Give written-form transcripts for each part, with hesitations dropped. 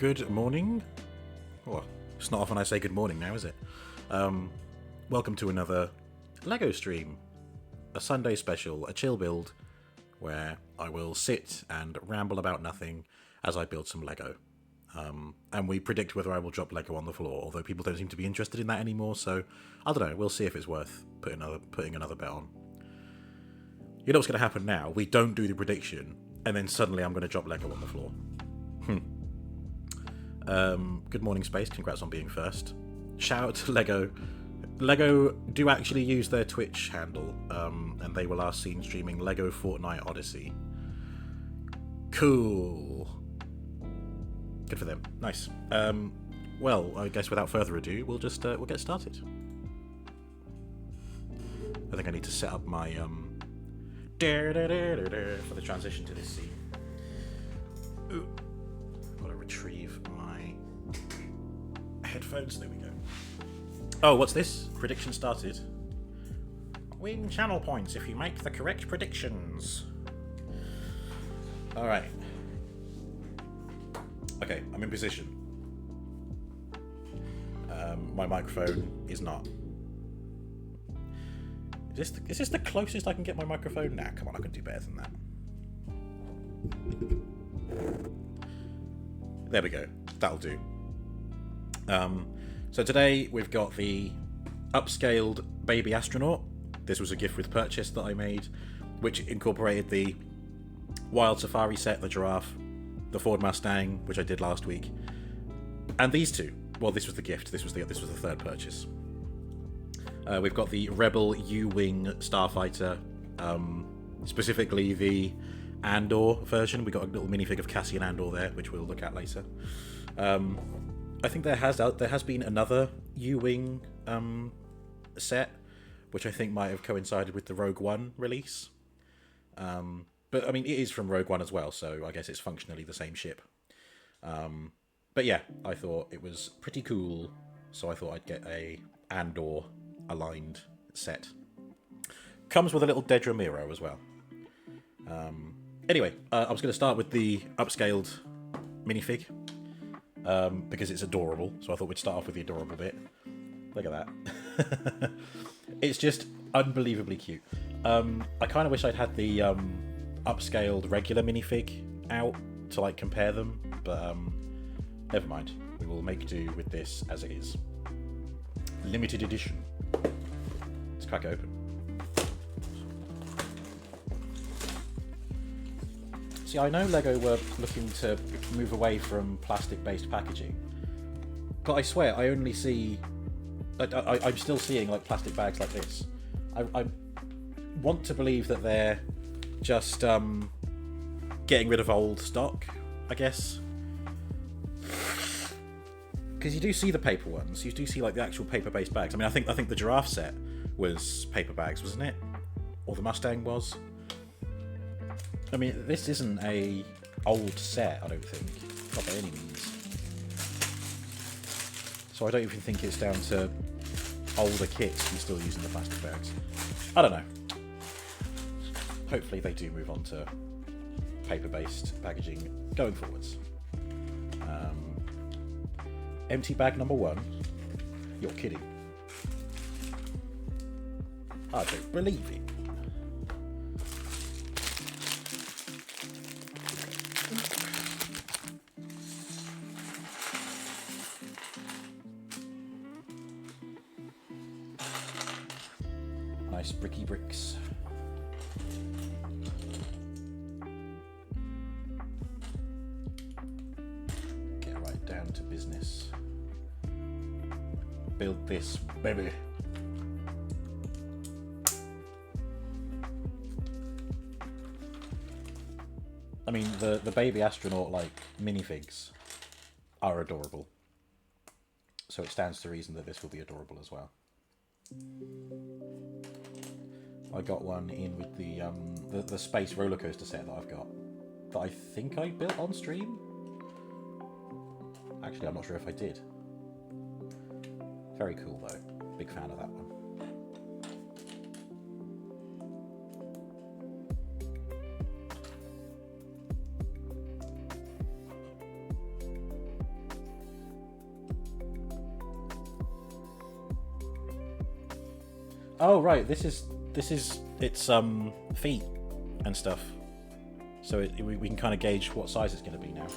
Good morning. Well, it's not often I say good morning now, is it? Welcome to another LEGO stream. A Sunday special, a chill build, where I will sit and ramble about nothing as I build some LEGO. And we predict whether I will drop LEGO on the floor, although people don't seem to be interested in that anymore, so I don't know, we'll see if it's worth putting another bet on. You know what's going to happen now? We don't do the prediction, and then suddenly I'm going to drop LEGO on the floor. Good morning, Space. Congrats on being first. Shout out to LEGO. LEGO do actually use their Twitch handle, and they were last seen streaming LEGO Fortnite Odyssey. Cool. Good for them. Nice. Well, I guess without further ado, we'll get started. I think I need to set up my for the transition to this scene. Ooh. Gotta retrieve my headphones. There we go. Oh, what's this? Prediction started. Win channel points if you make the correct predictions. Alright. Okay, I'm in position. My microphone is not. Is this the closest I can get my microphone? Nah, come on, I can do better than that. There we go. That'll do. So today we've got the upscaled baby astronaut. This was a gift with purchase that I made, which incorporated the Wild Safari set, the giraffe, the Ford Mustang, which I did last week, and these two. Well, this was the gift. This was the third purchase. We've got the Rebel U-wing Starfighter, specifically the Andor version. We got a little minifig of Cassian Andor there, which we'll look at later. I think there has been another U-wing set, which I think might have coincided with the Rogue One release. But I mean, it is from Rogue One as well, so I guess it's functionally the same ship. But yeah, I thought it was pretty cool, so I thought I'd get a Andor aligned set. Comes with a little Dedra Miro as well. Anyway, I was going to start with the upscaled minifig, because it's adorable, so I thought we'd start off with the adorable bit. Look at that. It's just unbelievably cute. I kind of wish I'd had the upscaled regular minifig out to like compare them, but never mind. We will make do with this as it is. Limited edition. Let's crack it open. See, I know LEGO were looking to move away from plastic-based packaging, but I swear I only see... I'm still seeing like plastic bags like this. I want to believe that they're just getting rid of old stock, I guess. Because you do see the paper ones. You do see like the actual paper-based bags. I mean, I think the giraffe set was paper bags, wasn't it? Or the Mustang was. I mean, this isn't a old set, I don't think. Not by any means. So I don't even think it's down to older kits and still using the plastic bags. I don't know. Hopefully they do move on to paper-based packaging going forwards. Empty bag number 1. You're kidding. I don't believe it. Nice bricky bricks. Get right down to business. Build this, baby. I mean, the baby astronaut like minifigs are adorable, so it stands to reason that this will be adorable as well. I got one in with the space roller coaster set that I've got, that I think I built on stream. Actually, I'm not sure if I did. Very cool though. Big fan of that one. Oh right, this is its feet and stuff. So we can kind of gauge what size it's going to be now.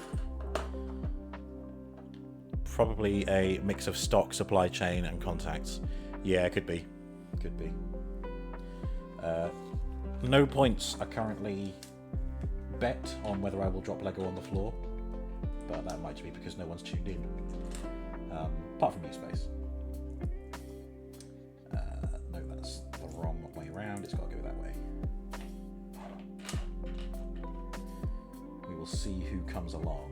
Probably a mix of stock, supply chain, and contacts. Yeah, could be. Could be. No points are currently bet on whether I will drop Lego on the floor, but that might be because no one's tuned in. Apart from you, Space. No, that's the wrong way around. It's got to go that way. We will see who comes along.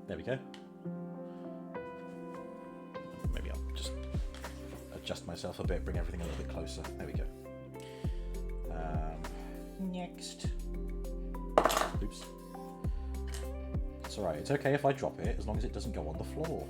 There we go. Maybe I'll just adjust myself a bit, bring everything a little bit closer. There we go. Next. Oops. It's alright, it's okay if I drop it, as long as it doesn't go on the floor.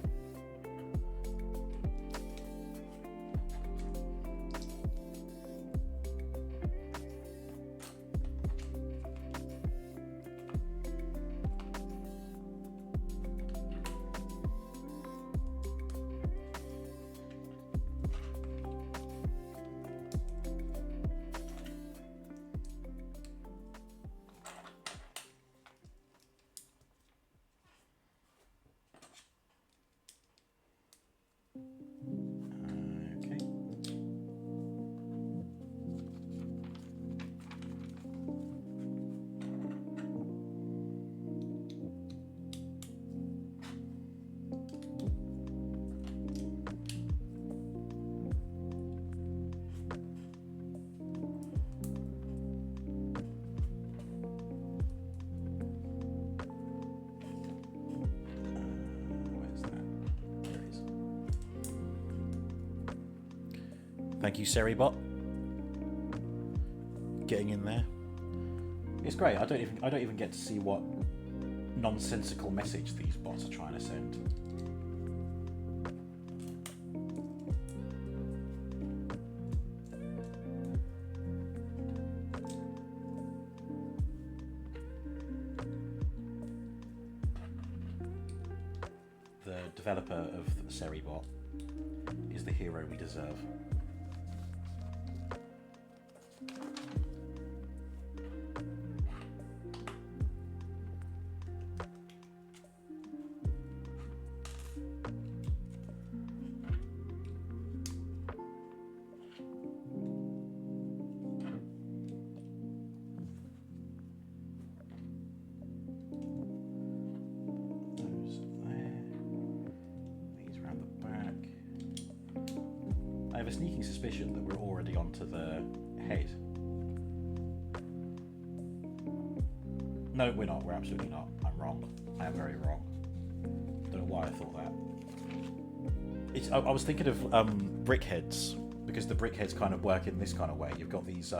Thank you, Seribot. Getting in there. It's great. I don't even get to see what nonsensical message these bots are trying to send. The developer of Seribot is the hero we deserve. I have a sneaking suspicion that we're already onto the head. No, we're not. We're absolutely not. I'm wrong. I am very wrong. Don't know why I thought that. I was thinking of brick heads, because the brick heads kind of work in this kind of way. You've got these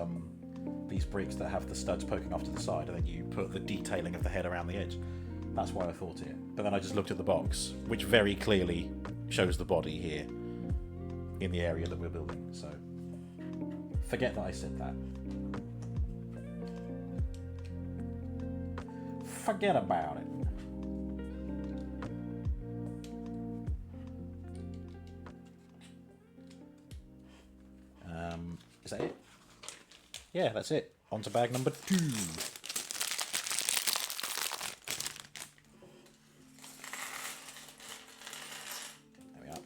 bricks that have the studs poking off to the side, and then you put the detailing of the head around the edge. That's why I thought it. But then I just looked at the box, which very clearly shows the body here in the area that we're building. So forget that I said that. Forget about it. Is that it? Yeah, that's it. On to bag number 2. There we are.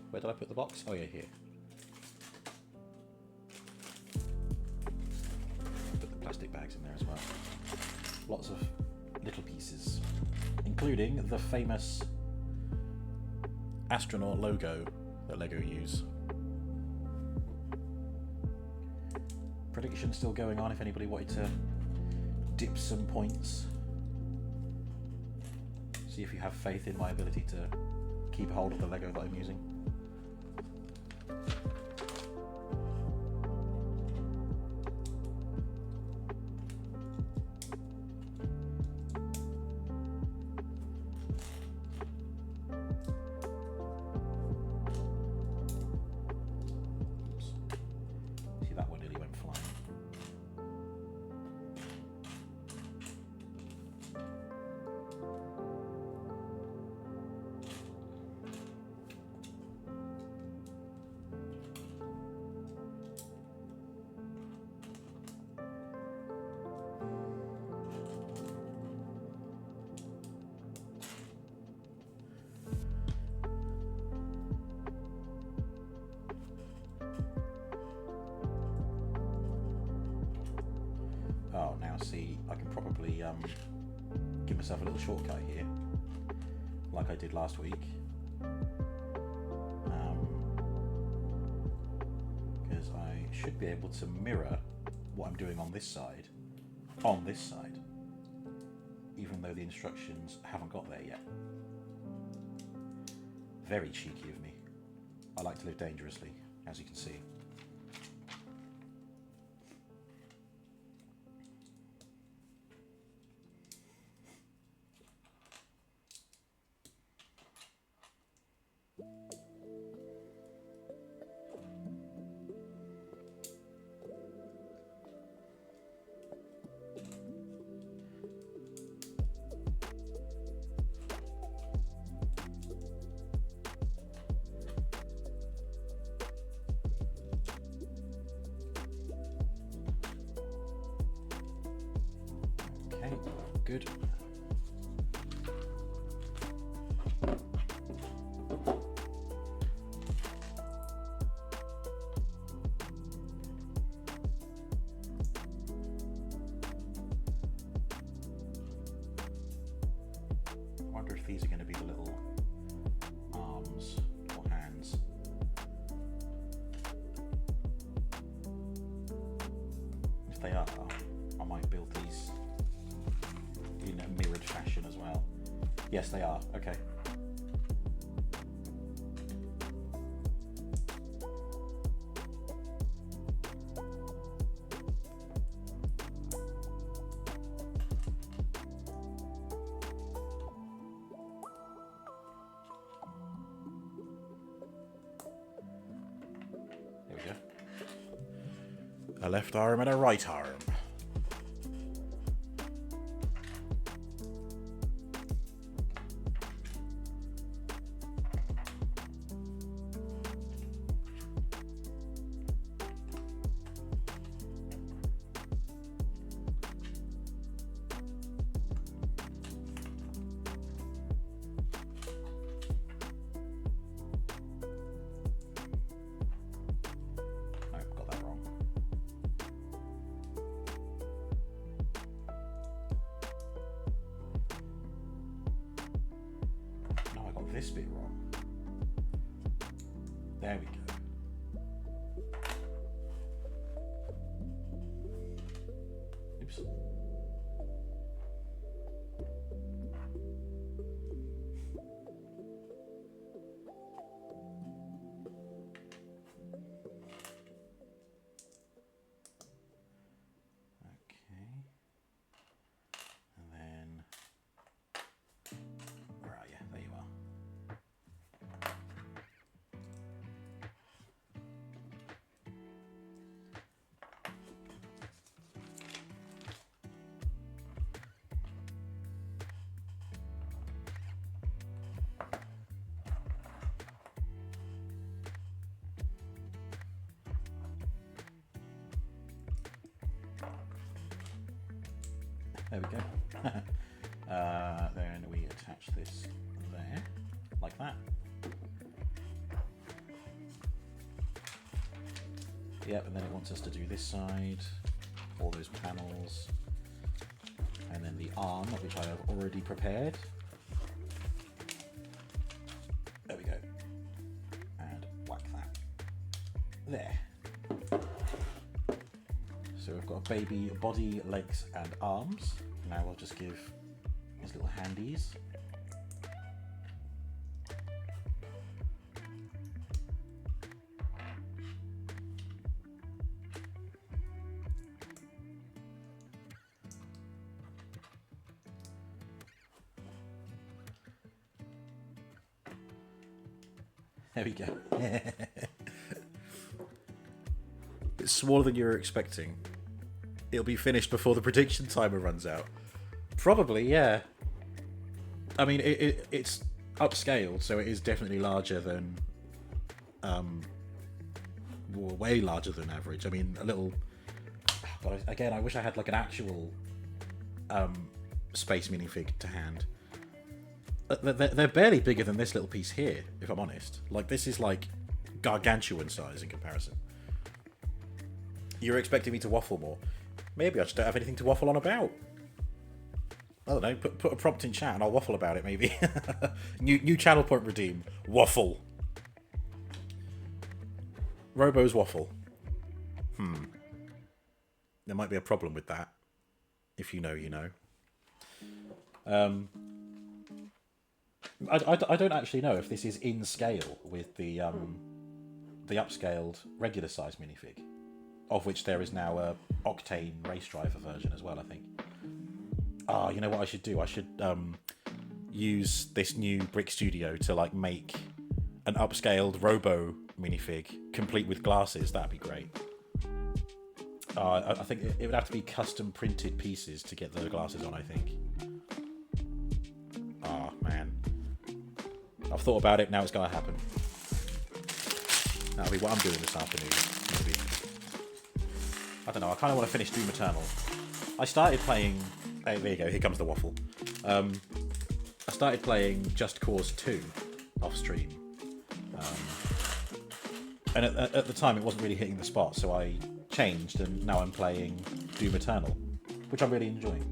Where did I put the box? Oh yeah, here. Put the plastic bags in there as well. Lots of little pieces, including the famous Astronaut logo that Lego use. Prediction still going on if anybody wanted to dip some points. See if you have faith in my ability to keep hold of the Lego that I'm using. I can probably give myself a little shortcut here, like I did last week. Because I should be able to mirror what I'm doing on this side, even though the instructions haven't got there yet. Very cheeky of me. I like to live dangerously, as you can see. Good. I wonder if these are going to be the little arms or hands. If they are, I might build these in a mirrored fashion as well. Yes, they are. Okay. There we go. A left arm and a right arm. This bit wrong. There we go. Oops. Okay. And then, where are you? There you are. There we go. Then we attach this there, like that. Yep, and then it wants us to do this side, all those panels, and then the arm, which I have already prepared. There we go. And whack that. There. So we've got a baby body, legs, and arms. Now we'll just give these little handies. There we go. It's smaller than you were expecting. It'll be finished before the prediction timer runs out. Probably, yeah. I mean, it's upscaled, so it is definitely larger than, way larger than average. I mean, a little. But again, I wish I had like an actual Space minifig to hand. They're barely bigger than this little piece here, if I'm honest. Like, this is like gargantuan size in comparison. You're expecting me to waffle more. Maybe I just don't have anything to waffle on about. I don't know, put a prompt in chat and I'll waffle about it, maybe. new channel point redeem. Waffle. Robo's waffle. There might be a problem with that. If you know, you know. I don't actually know if this is in scale with the upscaled regular size minifig, of which there is now a Octane race driver version as well, I think. Ah, you know what I should do? I should use this new Brick Studio to like make an upscaled Robo minifig complete with glasses. That'd be great. I think it would have to be custom printed pieces to get the glasses on, I think. Ah, man. I've thought about it, now it's going to happen. That'll be what I'm doing this afternoon, maybe. I don't know, I kind of want to finish Doom Eternal. I started playing... Hey, there you go, here comes the waffle. I started playing Just Cause 2 off stream. And at the time it wasn't really hitting the spot, so I changed and now I'm playing Doom Eternal, which I'm really enjoying.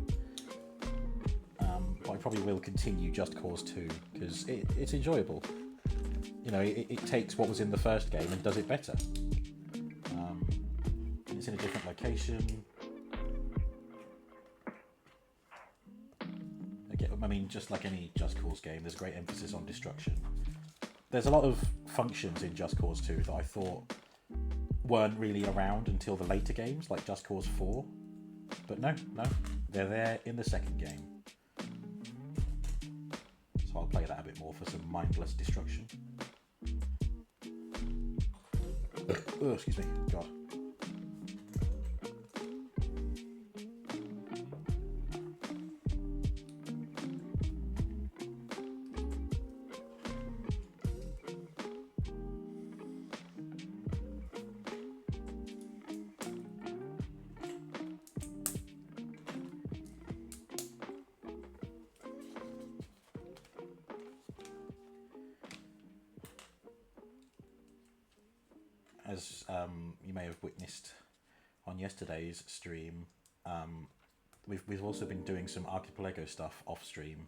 But I probably will continue Just Cause 2 because it's enjoyable. You know, it takes what was in the first game and does it better. And it's in a different location. Again, I mean, just like any Just Cause game, there's great emphasis on destruction. There's a lot of functions in Just Cause 2 that I thought weren't really around until the later games, like Just Cause 4. But no, they're there in the second game. So I'll play that a bit more for some mindless destruction. Oh, excuse me, God. As you may have witnessed on yesterday's stream, we've also been doing some Archipelago stuff off stream.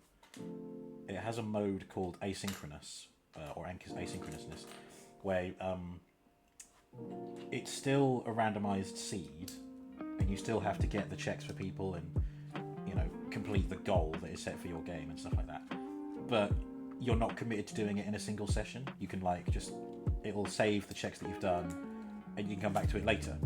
It has a mode called asynchronous, or asynchronousness, where it's still a randomized seed, and you still have to get the checks for people and, you know, complete the goal that is set for your game and stuff like that. But you're not committed to doing it in a single session. You can like just... It'll save the checks that you've done, and you can come back to it later.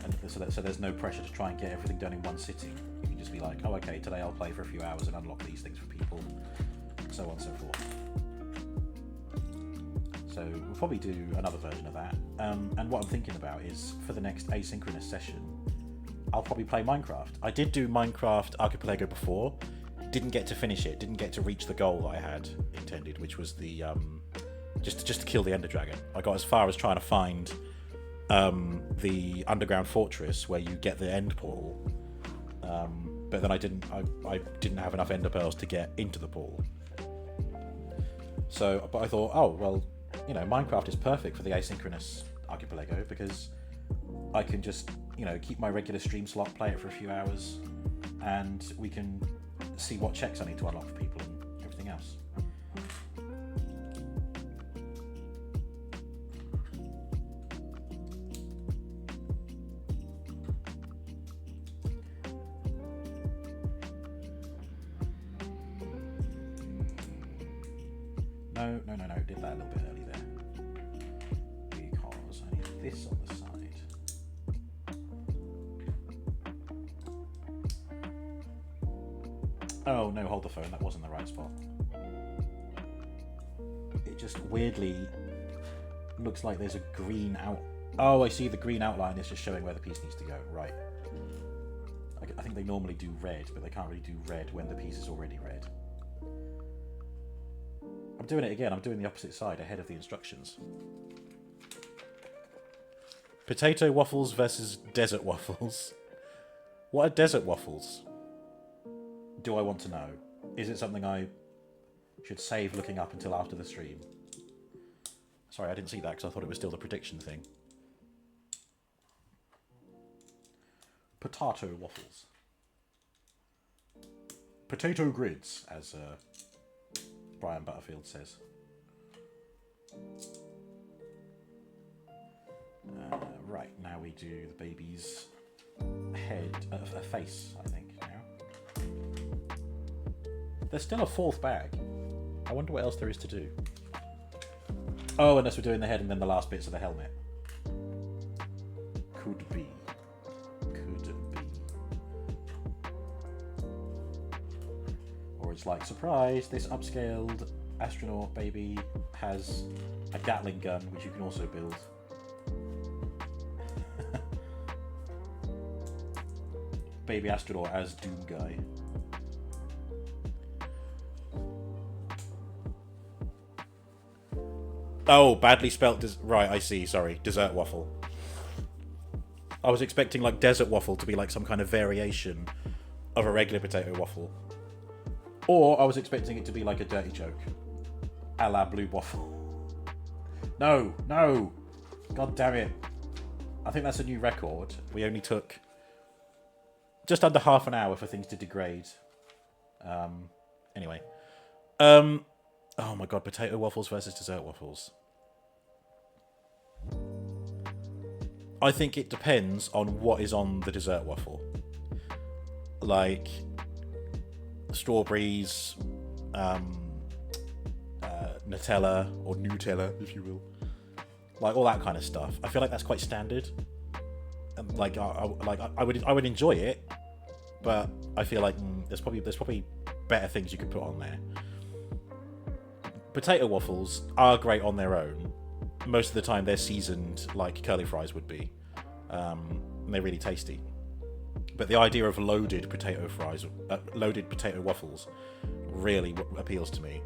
And so there's no pressure to try and get everything done in one sitting. You can just be like, oh, okay, today I'll play for a few hours and unlock these things for people, so on and so forth. So we'll probably do another version of that. And what I'm thinking about is, for the next asynchronous session, I'll probably play Minecraft. I did do Minecraft Archipelago before, didn't get to finish it, didn't get to reach the goal I had intended, which was the just to kill the Ender Dragon. I got as far as trying to find the underground fortress where you get the end portal, but then I didn't have enough Ender Pearls to get into the portal. So, but I thought, oh well, you know, Minecraft is perfect for the asynchronous Archipelago because I can just, you know, keep my regular stream slot, play it for a few hours, and we can see what checks I need to unlock for people and everything else. No, did that a little bit early there. Because I need this on the side. Oh no, hold the phone, that wasn't the right spot. It just weirdly looks like there's a green out... Oh, I see, the green outline is just showing where the piece needs to go, right. I think they normally do red, but they can't really do red when the piece is already red. I'm doing it again, I'm doing the opposite side ahead of the instructions. Potato waffles versus desert waffles. What are desert waffles? Do I want to know? Is it something I should save looking up until after the stream? Sorry, I didn't see that because I thought it was still the prediction thing. Potato waffles. potato grids, as Brian Butterfield says. Right, now we do the baby's head, a face, I think, now. There's still a fourth bag. I wonder what else there is to do. Oh, unless we're doing the head and then the last bits of the helmet. Could be. Could be. Or it's like, surprise, this upscaled astronaut baby has a Gatling gun, which you can also build. Baby astronaut as Doom Guy. Oh, badly spelt. Right, I see. Sorry. Dessert waffle. I was expecting like desert waffle to be like some kind of variation of a regular potato waffle. Or I was expecting it to be like a dirty joke. A la blue waffle. No, no. God damn it. I think that's a new record. We only took just under half an hour for things to degrade. Anyway. Oh my god, potato waffles versus dessert waffles. I think it depends on what is on the dessert waffle. Like strawberries, Nutella, or Nutella, if you will. Like all that kind of stuff. I feel like that's quite standard. Like I would enjoy it, but I feel like there's probably better things you could put on there. Potato waffles are great on their own. Most of the time they're seasoned like curly fries would be. And they're really tasty. But the idea of loaded potato waffles really appeals to me.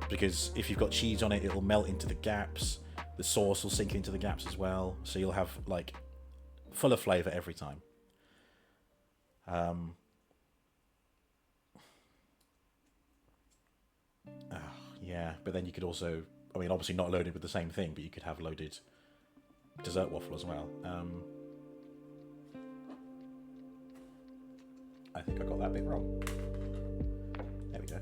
Because if you've got cheese on it, it'll melt into the gaps. The sauce will sink into the gaps as well. So you'll have like full of flavour every time. Yeah, but then you could also, I mean, obviously not loaded with the same thing, but you could have loaded dessert waffle as well. I think I got that bit wrong. There we go.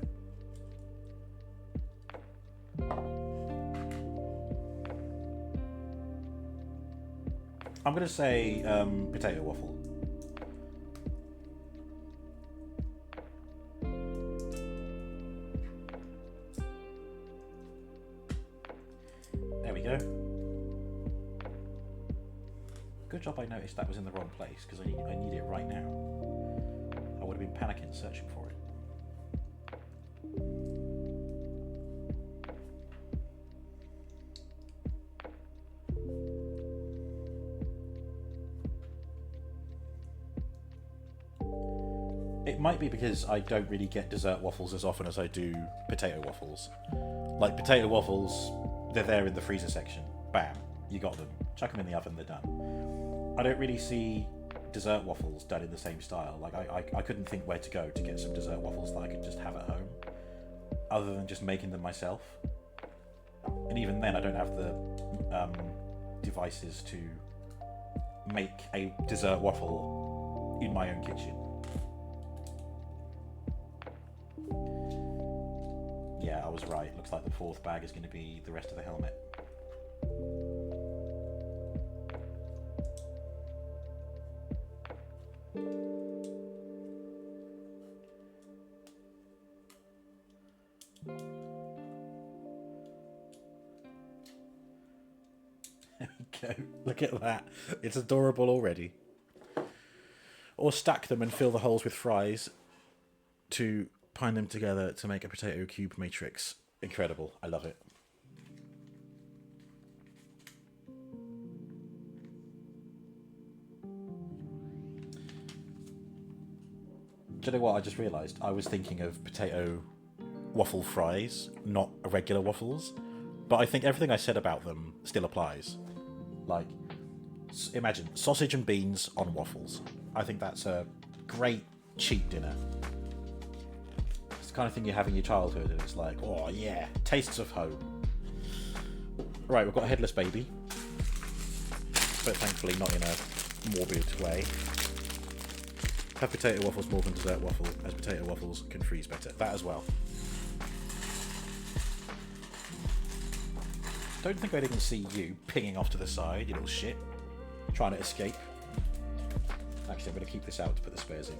I'm going to say potato waffle. There we go. Good job I noticed that was in the wrong place, because I need it right now. I would have been panicking searching for it. It might be because I don't really get dessert waffles as often as I do potato waffles. Like potato waffles, they're there in the freezer section. Bam, you got them. Chuck them in the oven, they're done. I don't really see dessert waffles done in the same style. Like I couldn't think where to go to get some dessert waffles that I could just have at home, other than just making them myself. And even then, I don't have the devices to make a dessert waffle in my own kitchen. Yeah, I was right. Looks like the fourth bag is going to be the rest of the helmet. There we go. Look at that. It's adorable already. Or stack them and fill the holes with fries to pine them together to make a potato cube matrix. Incredible. I love it. Do you know what I just realised? I was thinking of potato waffle fries, not regular waffles. But I think everything I said about them still applies. Like, imagine sausage and beans on waffles. I think that's a great cheap dinner. It's the kind of thing you have in your childhood, and it's like, oh yeah, tastes of home. Right, we've got a headless baby, but thankfully not in a morbid way. Have potato waffles more than dessert waffle, as potato waffles can freeze better. That as well. Don't think I didn't see you pinging off to the side, you little shit. Trying to escape. Actually, I'm going to keep this out to put the spares in.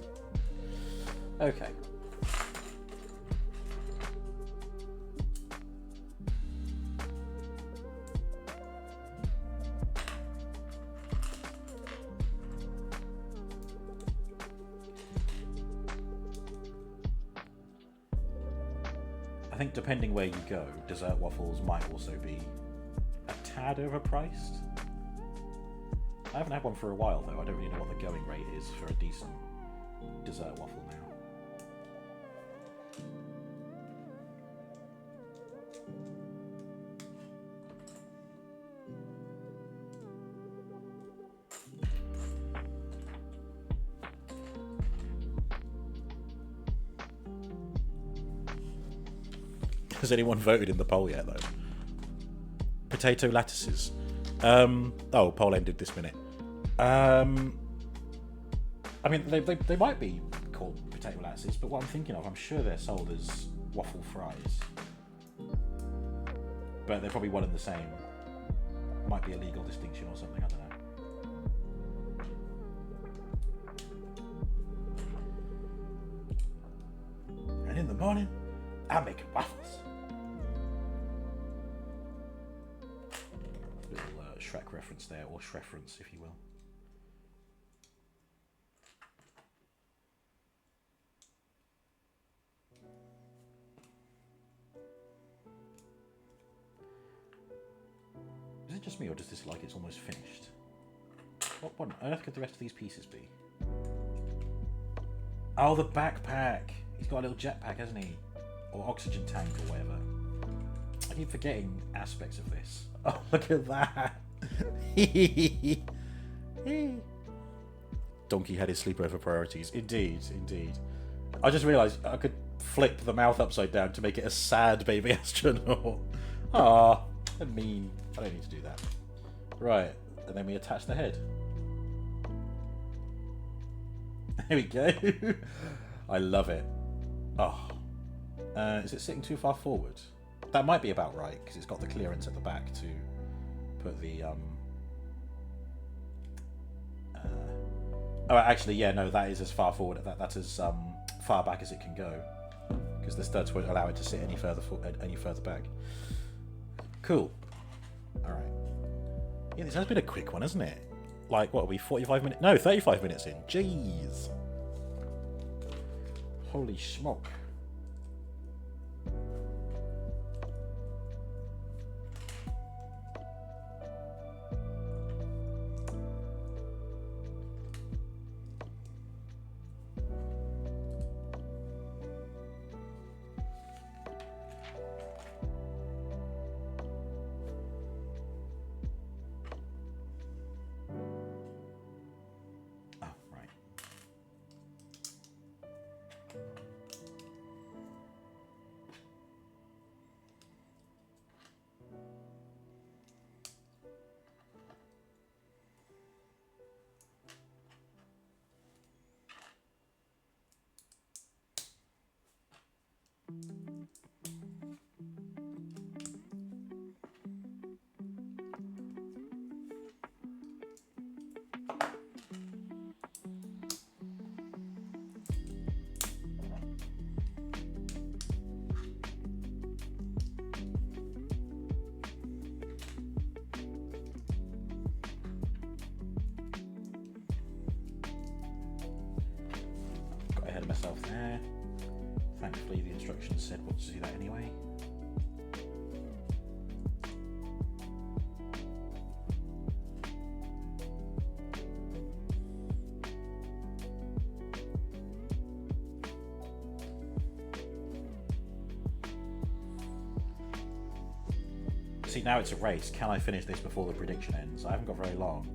Okay. I think depending where you go, dessert waffles might also be a tad overpriced. I haven't had one for a while though. I don't really know what the going rate is for a decent dessert waffle now. Has anyone voted in the poll yet, though? Potato lattices. Oh, poll ended this minute. I mean, they might be called potato lattices, but what I'm thinking of, I'm sure they're sold as waffle fries. But they're probably one and the same. Might be a legal distinction or something, I don't know. And in the morning, I make waffles. Little Shrek reference there, or Shreference, if you will. Is it just me, or does this look like it's almost finished? What on earth could the rest of these pieces be? Oh, the backpack! He's got a little jetpack, hasn't he? Or oxygen tank, or whatever. I keep forgetting aspects of this. Oh, look at that! Donkey had his sleepover priorities. Indeed, indeed. I just realised I could flip the mouth upside down to make it a sad baby astronaut. Ah, mean. I don't need to do that. Right, and then we attach the head. There we go. I love it. Oh. Is it sitting too far forward? That might be about right, because it's got the clearance at the back to put the... Oh, actually, yeah, no, that is as far forward. That's as far back as it can go, because the studs won't allow it to sit any further back. Cool. All right. Yeah, this has been a quick one, hasn't it? Like, what are we, 45 minutes? No, 35 minutes in. Jeez. Holy smoke. Myself there. Thankfully the instructions said what to do that anyway. See, now it's a race. Can I finish this before the prediction ends? I haven't got very long.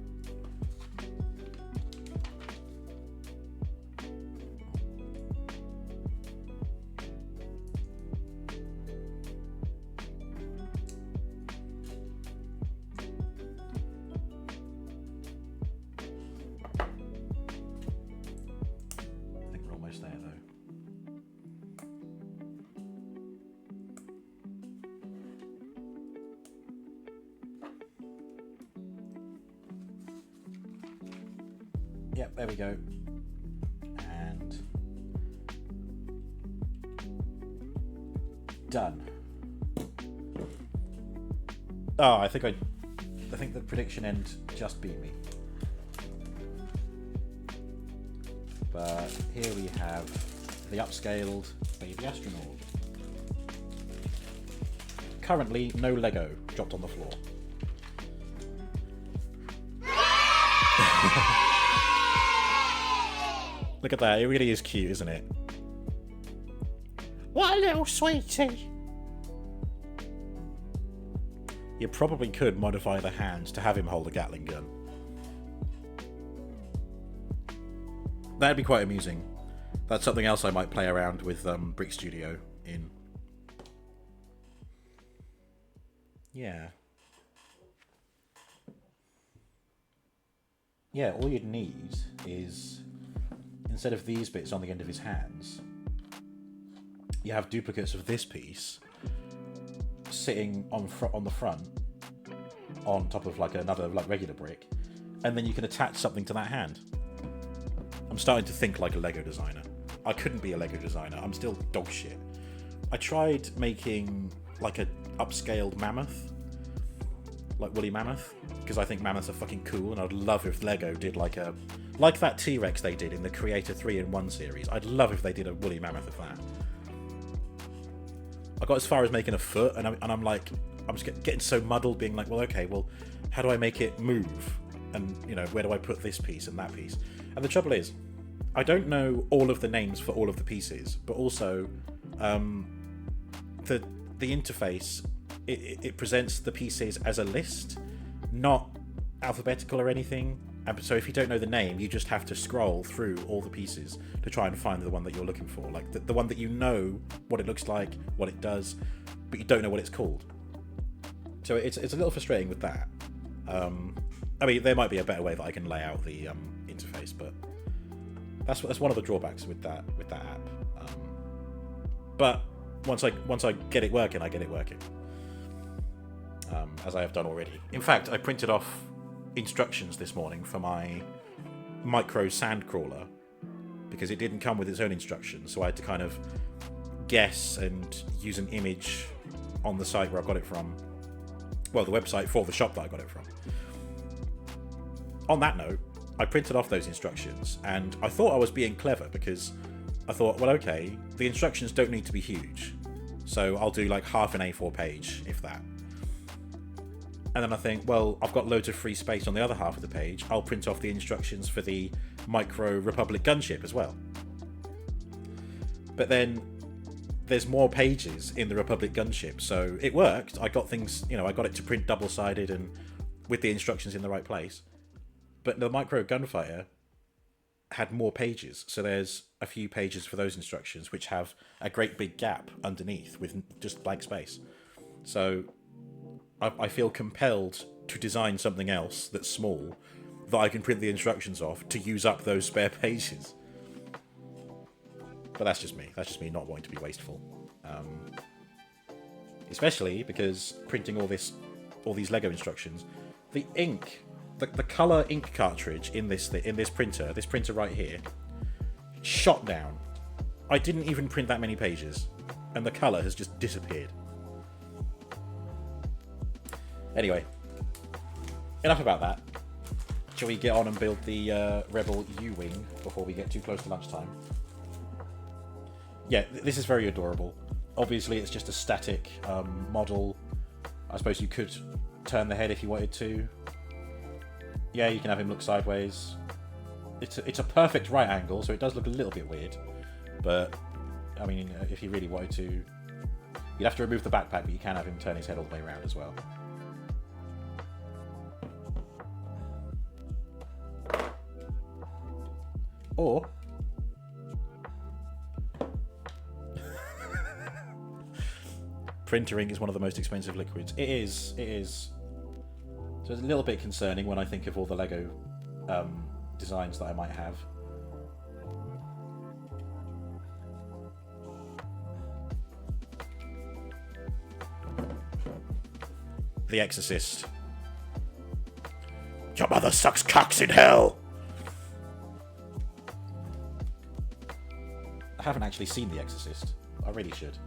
Yep, there we go. And done. Oh, I think the prediction end just beat me. But here we have the upscaled baby astronaut. Currently, no Lego dropped on the floor. Look at that, it really is cute, isn't it? What a little sweetie! You probably could modify the hands to have him hold a Gatling gun. That'd be quite amusing. That's something else I might play around with Brick Studio in. Yeah. Yeah, all you'd need is, instead of these bits on the end of his hands, you have duplicates of this piece sitting on the front, on top of like another like regular brick, and then you can attach something to that hand. I'm starting to think like a Lego designer. I couldn't be a Lego designer. I'm still dog shit. I tried making like a upscaled mammoth, like woolly mammoth, because I think mammoths are fucking cool, and I'd love if Lego did like that T-Rex they did in the Creator 3-in-1 series. I'd love if they did a woolly mammoth of that. I got as far as making a foot, and I'm like, I'm just getting so muddled, being like, well, okay, well, how do I make it move? And, you know, where do I put this piece and that piece? And the trouble is, I don't know all of the names for all of the pieces, but also the interface, it presents the pieces as a list, not alphabetical or anything. And so if you don't know the name, you just have to scroll through all the pieces to try and find the one that you're looking for. Like the one that you know what it looks like, what it does, but you don't know what it's called. So it's a little frustrating with that. I mean, there might be a better way that I can lay out the interface, but that's one of the drawbacks with that app. But once I get it working, I get it working. As I have done already. In fact, I printed off instructions this morning for my micro sandcrawler because it didn't come with its own instructions, so I had to kind of guess and use an image on the site where I got it from. Well, the website for the shop that I got it from. On that note, I printed off those instructions, and I thought I was being clever because I thought, well, okay, the instructions don't need to be huge, so I'll do like half an A4 page, if that. And then I think, well, I've got loads of free space on the other half of the page. I'll print off the instructions for the Micro Republic gunship as well. But then there's more pages in the Republic gunship, so it worked. I got things, you know, I got it to print double-sided and with the instructions in the right place. But the Micro Gunfighter had more pages, so there's a few pages for those instructions which have a great big gap underneath with just blank space. So I feel compelled to design something else that's small that I can print the instructions off to use up those spare pages. But that's just me. That's just me not wanting to be wasteful. Especially because printing all these Lego instructions, the ink, the color ink cartridge in this printer right here, shot down. I didn't even print that many pages, and the color has just disappeared. Anyway, enough about that. Shall we get on and build the Rebel U-Wing before we get too close to lunchtime? Yeah, this is very adorable. Obviously, it's just a static model. I suppose you could turn the head if you wanted to. Yeah, you can have him look sideways. It's a perfect right angle, so it does look a little bit weird. But, I mean, if you really wanted to, you'd have to remove the backpack, but you can have him turn his head all the way around as well. Or printer ink is one of the most expensive liquids. It is. So it's a little bit concerning when I think of all the Lego designs that I might have. The Exorcist. Your mother sucks cocks in hell! haven't actually seen The Exorcist. I really should.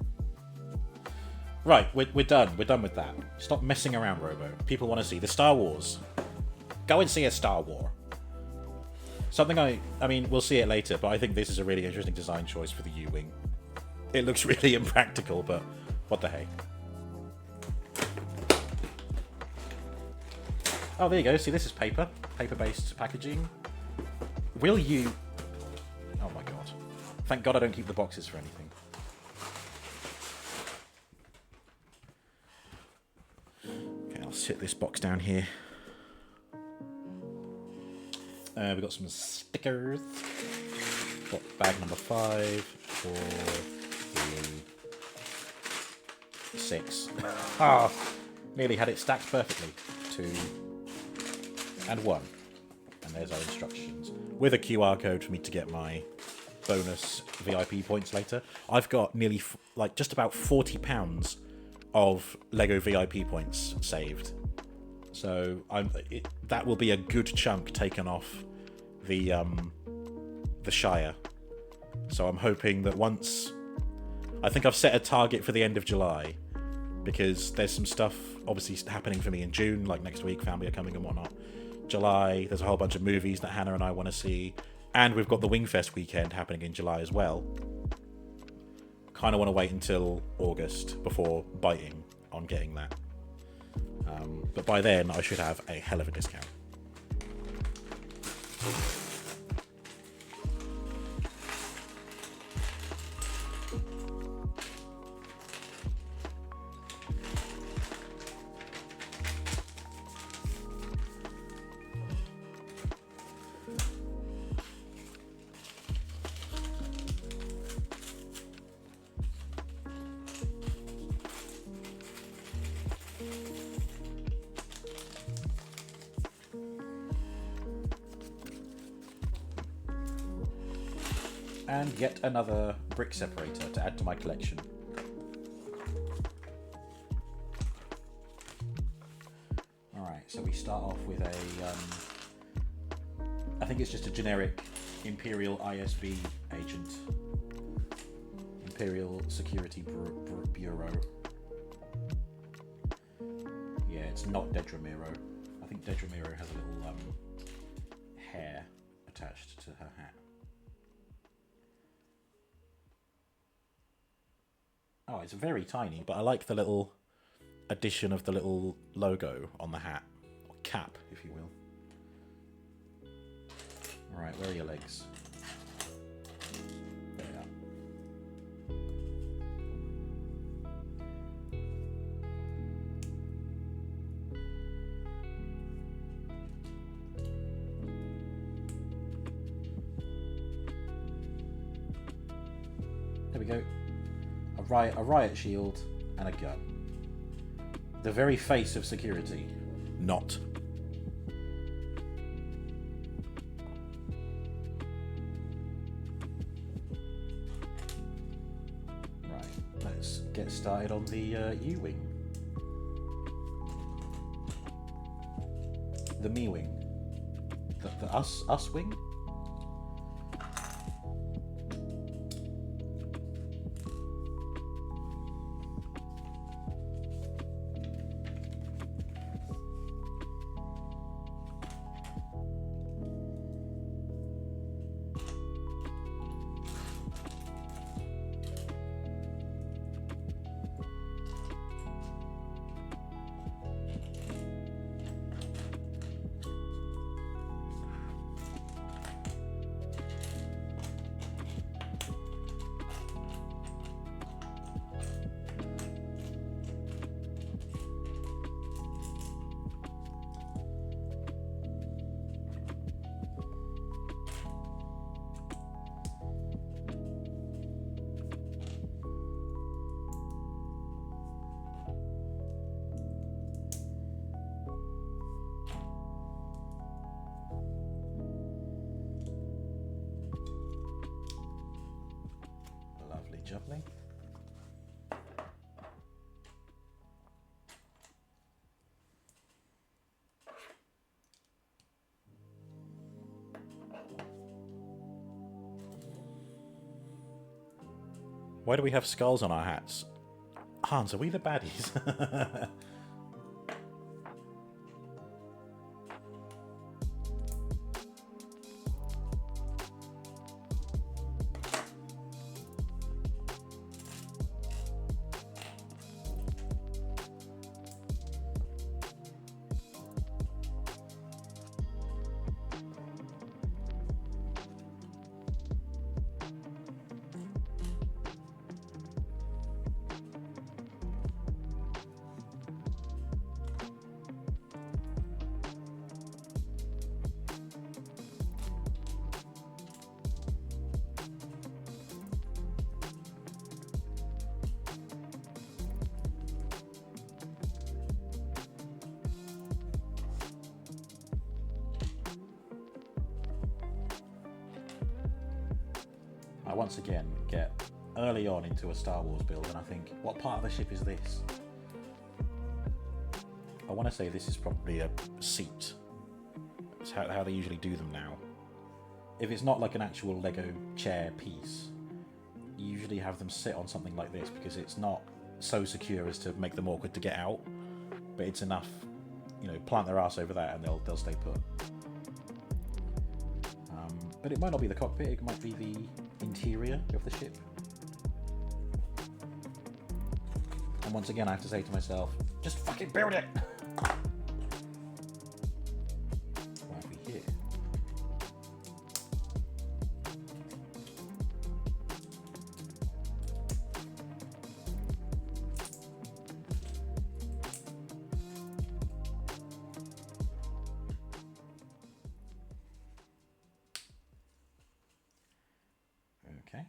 Right, we're done. We're done with that. Stop messing around, Robo. People want to see the Star Wars. Go and see a Star War. Something I mean, we'll see it later, but I think this is a really interesting design choice for the U-Wing. It looks really impractical, but what the hey. Oh, there you go. See, this is paper. Paper-based packaging. Will you... Oh my god. Thank god I don't keep the boxes for anything. Okay, I'll sit this box down here. We've got some stickers. Got bag number 5, 4, 3, 6. Ah, nearly had it stacked perfectly. 2 and 1. And there's our instructions. With a QR code for me to get my bonus VIP points later. I've got nearly, like, just about £40 of LEGO VIP points saved. So that will be a good chunk taken off the Shire. So I'm hoping that once... I think I've set a target for the end of July, because there's some stuff obviously happening for me in June, like next week, family are coming and whatnot. July, there's a whole bunch of movies that Hannah and I want to see, and we've got the Wingfest weekend happening in July as well. Kind of want to wait until August before biting on getting that. But by then, I should have a hell of a discount. And yet another brick separator to add to my collection. Alright, so we start off with a... I think it's just a generic Imperial ISB agent. Imperial Security Bureau. Yeah, it's not Dedra Miro. I think Dedra Miro has a little hair attached to her hat. Oh, it's very tiny, but I like the little addition of the little logo on the hat. Or cap, if you will. Alright, where are your legs? There they are. There we go. A riot shield and a gun. The very face of security. Not. Right, let's get started on the U-Wing. The Me-Wing. The us wing? Why do we have skulls on our hats? Hans, are we the baddies? I once again get early on into a Star Wars build and I think, what part of the ship is this? I want to say this is probably a seat. It's how they usually do them now. If it's not like an actual Lego chair piece, you usually have them sit on something like this because it's not so secure as to make them awkward to get out, but it's enough, you know, plant their ass over that and they'll stay put. But it might not be the cockpit, it might be the interior of the ship. And once again I have to say to myself, just fucking build it! What have we here? Okay.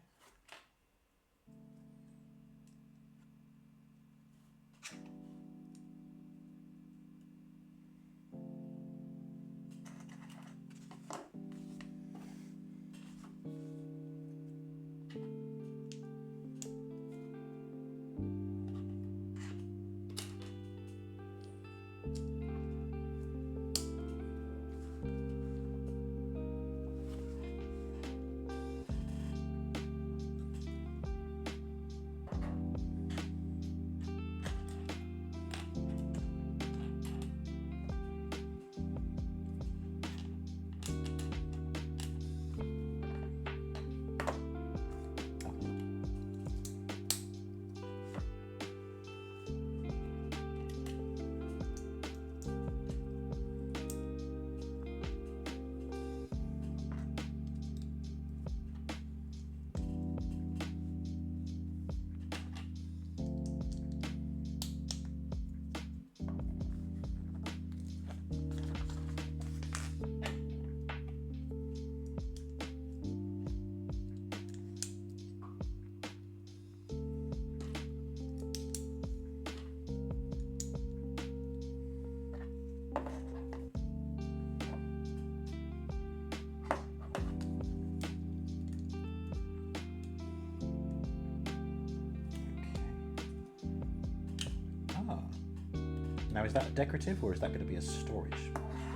Now, is that decorative or is that going to be a storage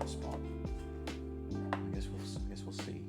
spot? I guess we'll see.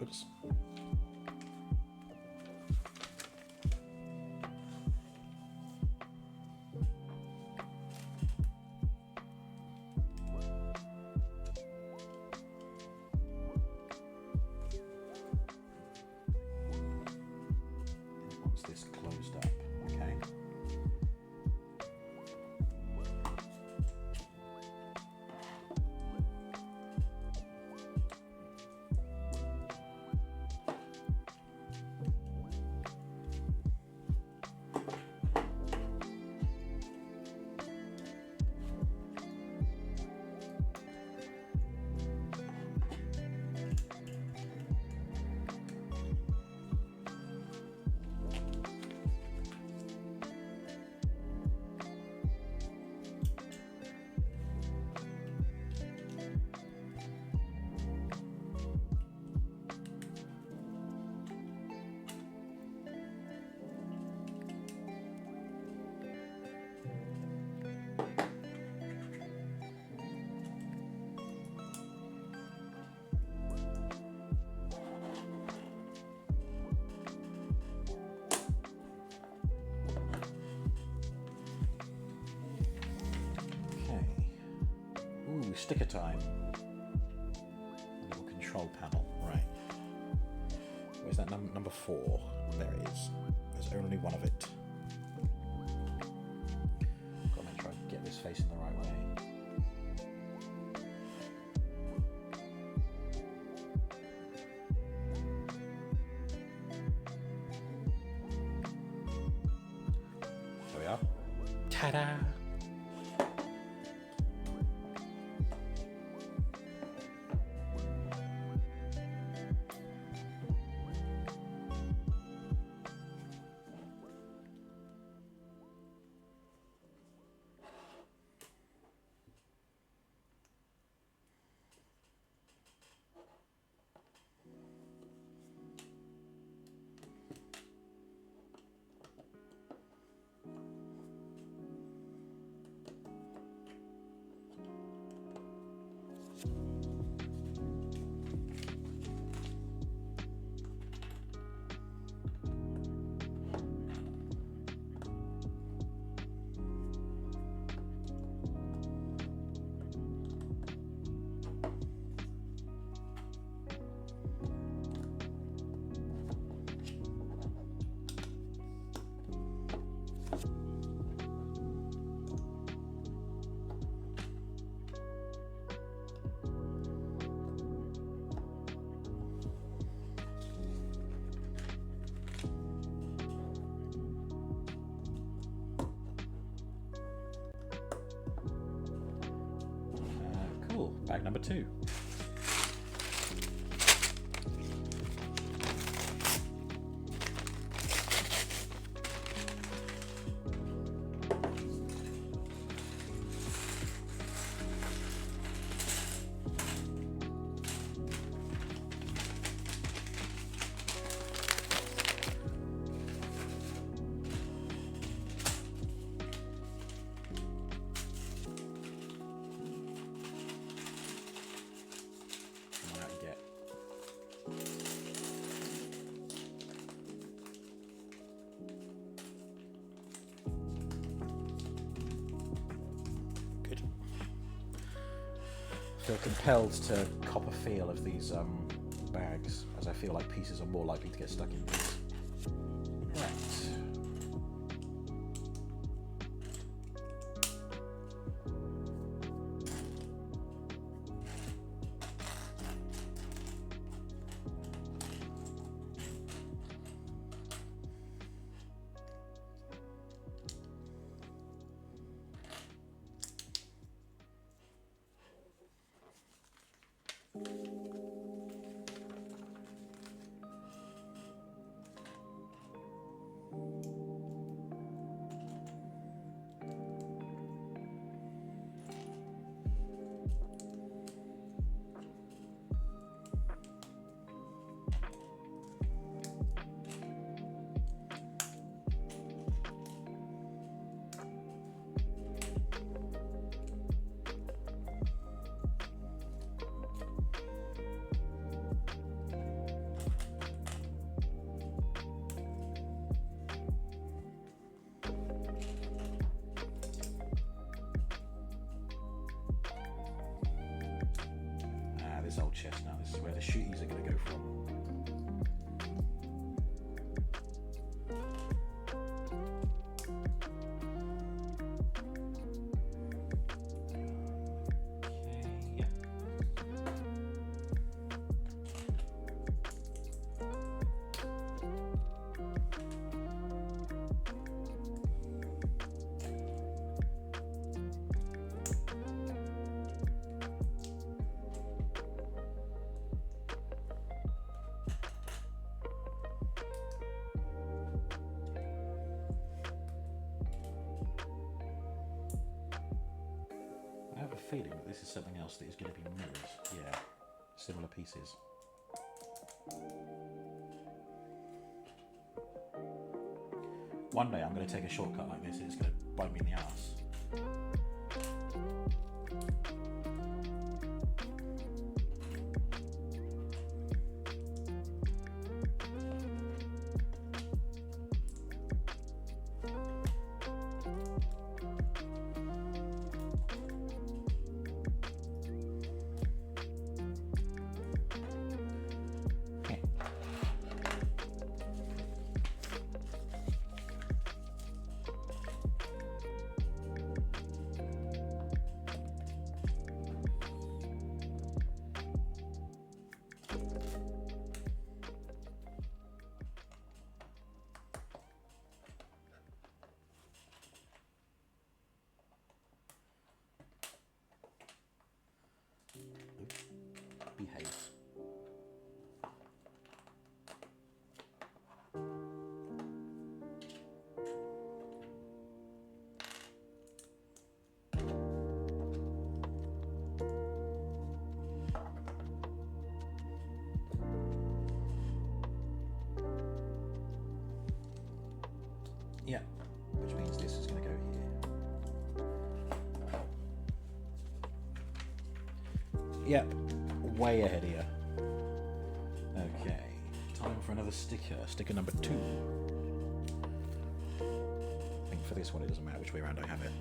Oops. Once this closed up, okay. sticker time. A little control panel. Right. Where's that number 4? There it is. There's only one of it. Got to make sure I get this facing the right way. There we are. Ta-da! Bag number 2. I feel compelled to cop a feel of these bags, as I feel like pieces are more likely to get stuck in these. Right. This old chest now. This is where the shooties are going to go from. I have a feeling that this is something else that is going to be mirrors. Yeah, similar pieces. One day I'm going to take a shortcut like this and it's going to bite me in the ass. Yeah, which means this is going to go here. Yep, way ahead of you. Okay, time for another sticker. Sticker number 2. I think for this one it doesn't matter which way around I have it.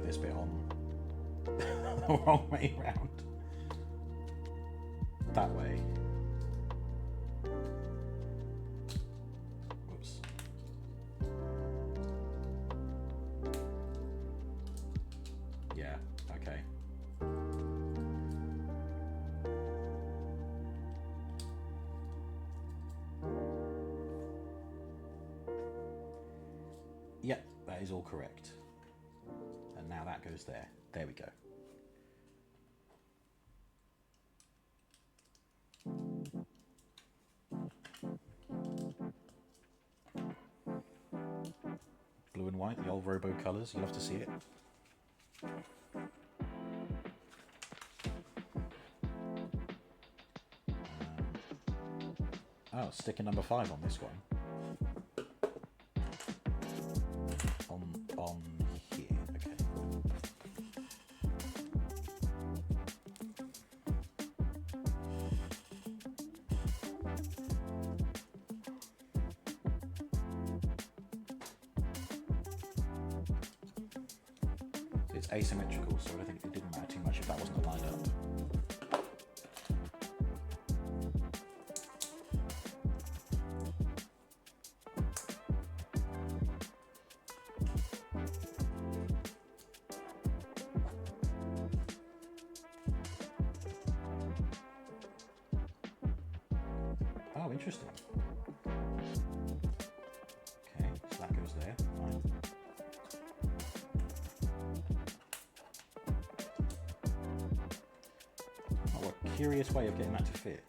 This bit on the wrong way round. That way. Whoops. Yeah, okay. Yep, that is all correct. Now that goes there. There we go. Blue and white, the old Robo colours. You'll have to see it. Oh, sticker number 5 on this one. On here. Okay. It's asymmetrical, so I think it didn't matter too much if that wasn't lined up. Oh, interesting. Okay, so that goes there. Fine. Oh, a curious way of getting that to fit.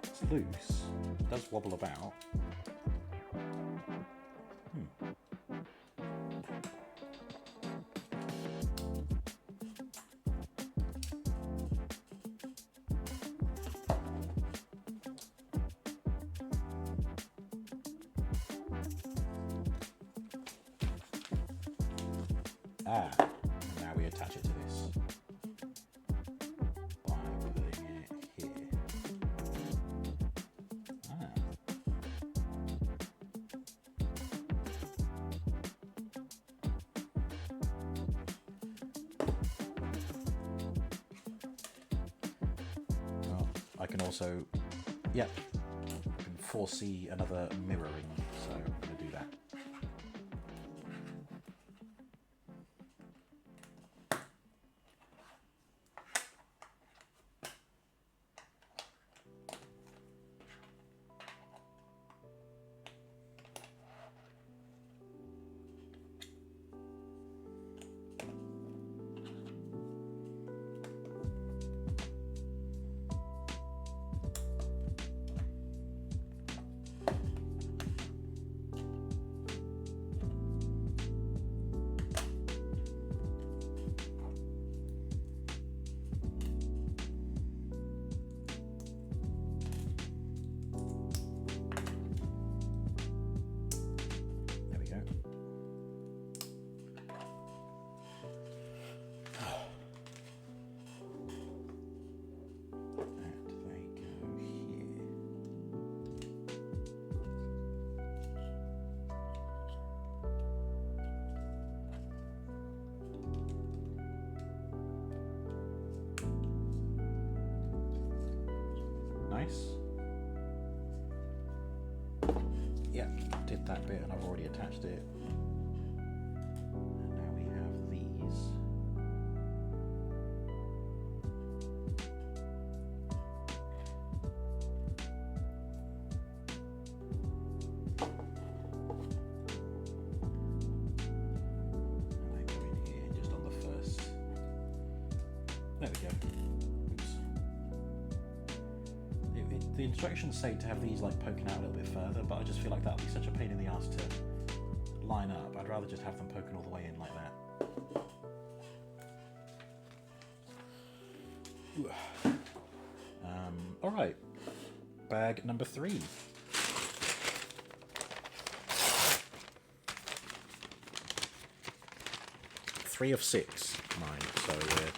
It's loose. It does wobble about. Ah, now we attach it to this by putting it here. Ah. Well, I can also, I can foresee another mirroring, so I'm going to do that. Nice. Yeah, did that bit and I've already attached it. There we go. Oops. The instructions say to have these like poking out a little bit further, but I just feel like that would be such a pain in the ass to line up. I'd rather just have them poking all the way in like that. Alright. Bag number 3. Three of 6, mine, so we're,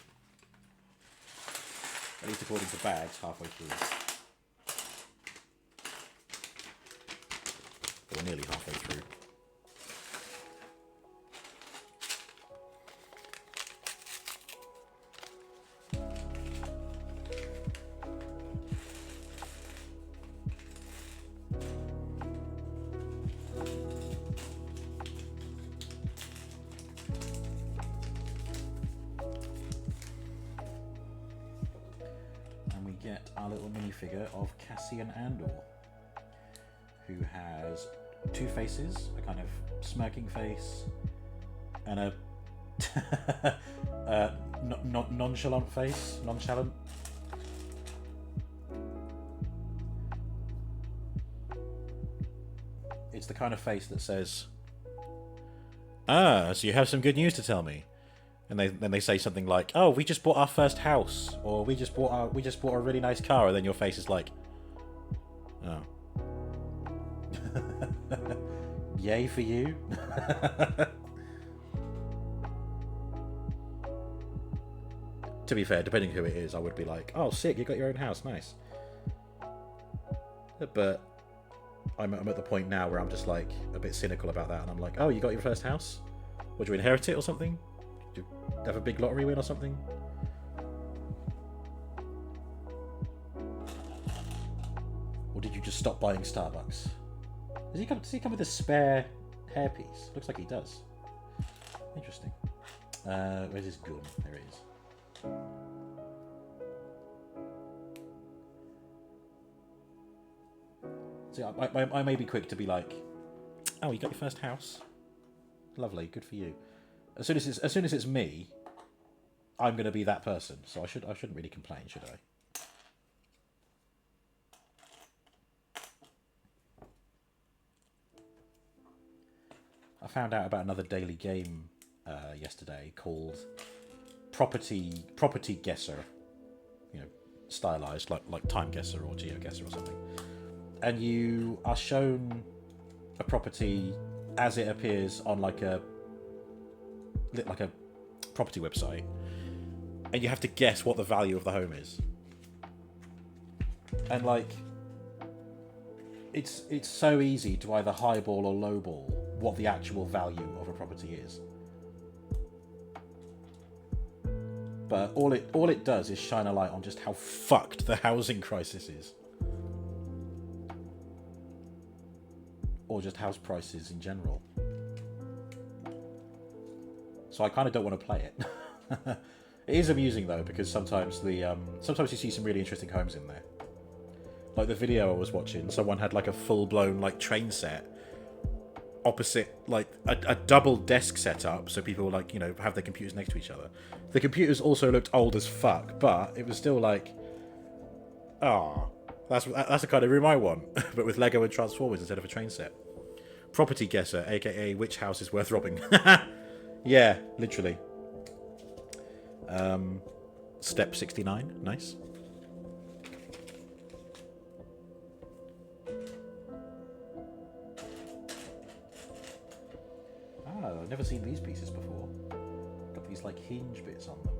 at least according to bags, halfway through. Or nearly halfway through. Get our little minifigure of Cassian Andor, who has 2 faces, a kind of smirking face and a nonchalant face. Nonchalant. It's the kind of face that says, "Ah, so you have some good news to tell me." And then they say something like, "Oh, we just bought our first house," or we just bought a really nice car," and then your face is like, "Oh, yay for you." To be fair, depending who it is, I would be like, "Oh, sick, you got your own house, nice." But I'm at the point now where I'm just like a bit cynical about that, and I'm like, "Oh, you got your first house? Would you inherit it or something? Do you have a big lottery win or something?" Or did you just stop buying Starbucks? Does he come with a spare hairpiece? Looks like he does. Interesting. Where's his gun? There it is. See, I may be quick to be like, "Oh, you got your first house? Lovely, good for you." As soon as it's me, I'm going to be that person. So I shouldn't really complain, should I? I found out about another daily game yesterday called Property Guesser. You know, stylized like Time Guesser or Geo Guesser or something. And you are shown a property as it appears on like a property website, and you have to guess what the value of the home is. And like, it's so easy to either highball or lowball what the actual value of a property is. But all it does is shine a light on just how fucked the housing crisis is, or just house prices in general. So I kind of don't want to play it. It is amusing though, because sometimes sometimes you see some really interesting homes in there. Like the video I was watching, someone had like a full-blown like train set opposite, like a double desk setup, so people like, you know, have their computers next to each other. The computers also looked old as fuck, but it was still like, that's the kind of room I want, but with Lego and Transformers instead of a train set. Property Guesser, aka which house is worth robbing. Yeah, literally. Step 69, nice. I've never seen these pieces before. Got these like hinge bits on them.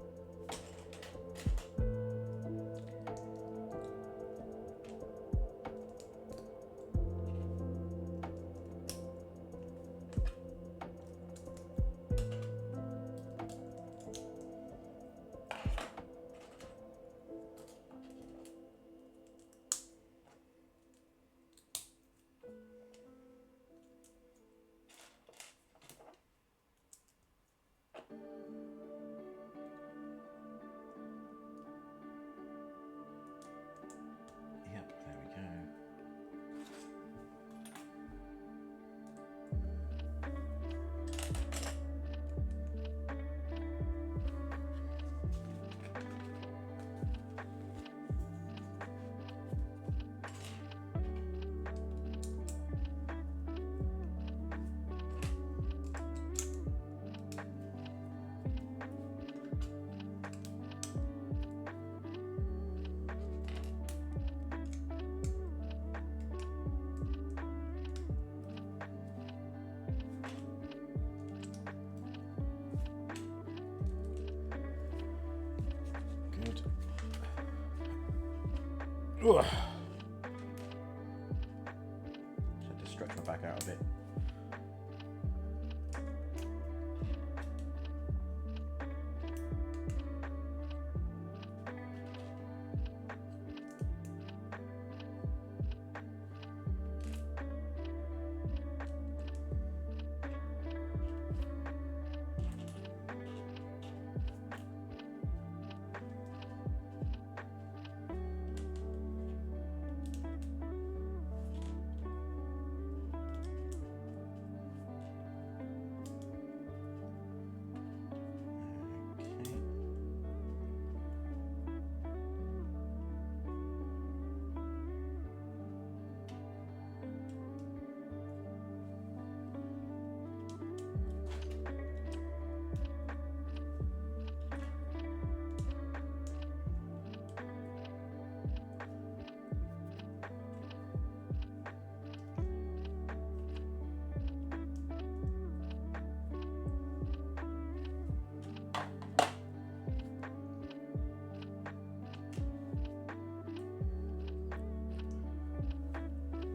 Ugh. Just had to stretch my back out a bit.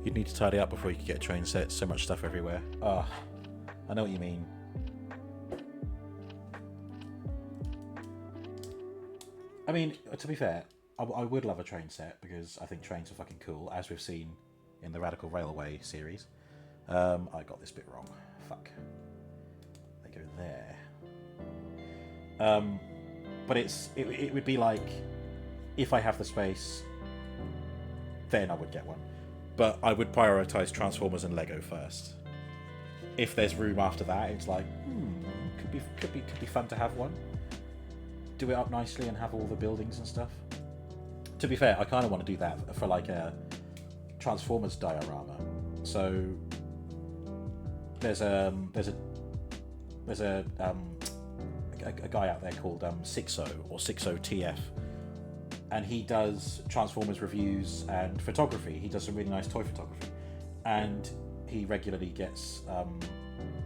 You'd need to tidy up before you could get a train set. So much stuff everywhere. Ah, I know what you mean. I mean, to be fair, I would love a train set because I think trains are fucking cool, as we've seen in the Radical Railway series. I got this bit wrong. Fuck. They go there. But it would be like, if I have the space, then I would get one. But I would prioritise Transformers and Lego first. If there's room after that, it's like, could be fun to have one. Do it up nicely and have all the buildings and stuff. To be fair, I kind of want to do that for like a Transformers diorama. So there's a guy out there called Sixo or Sixo TF. And he does Transformers reviews and photography. He does some really nice toy photography. And he regularly gets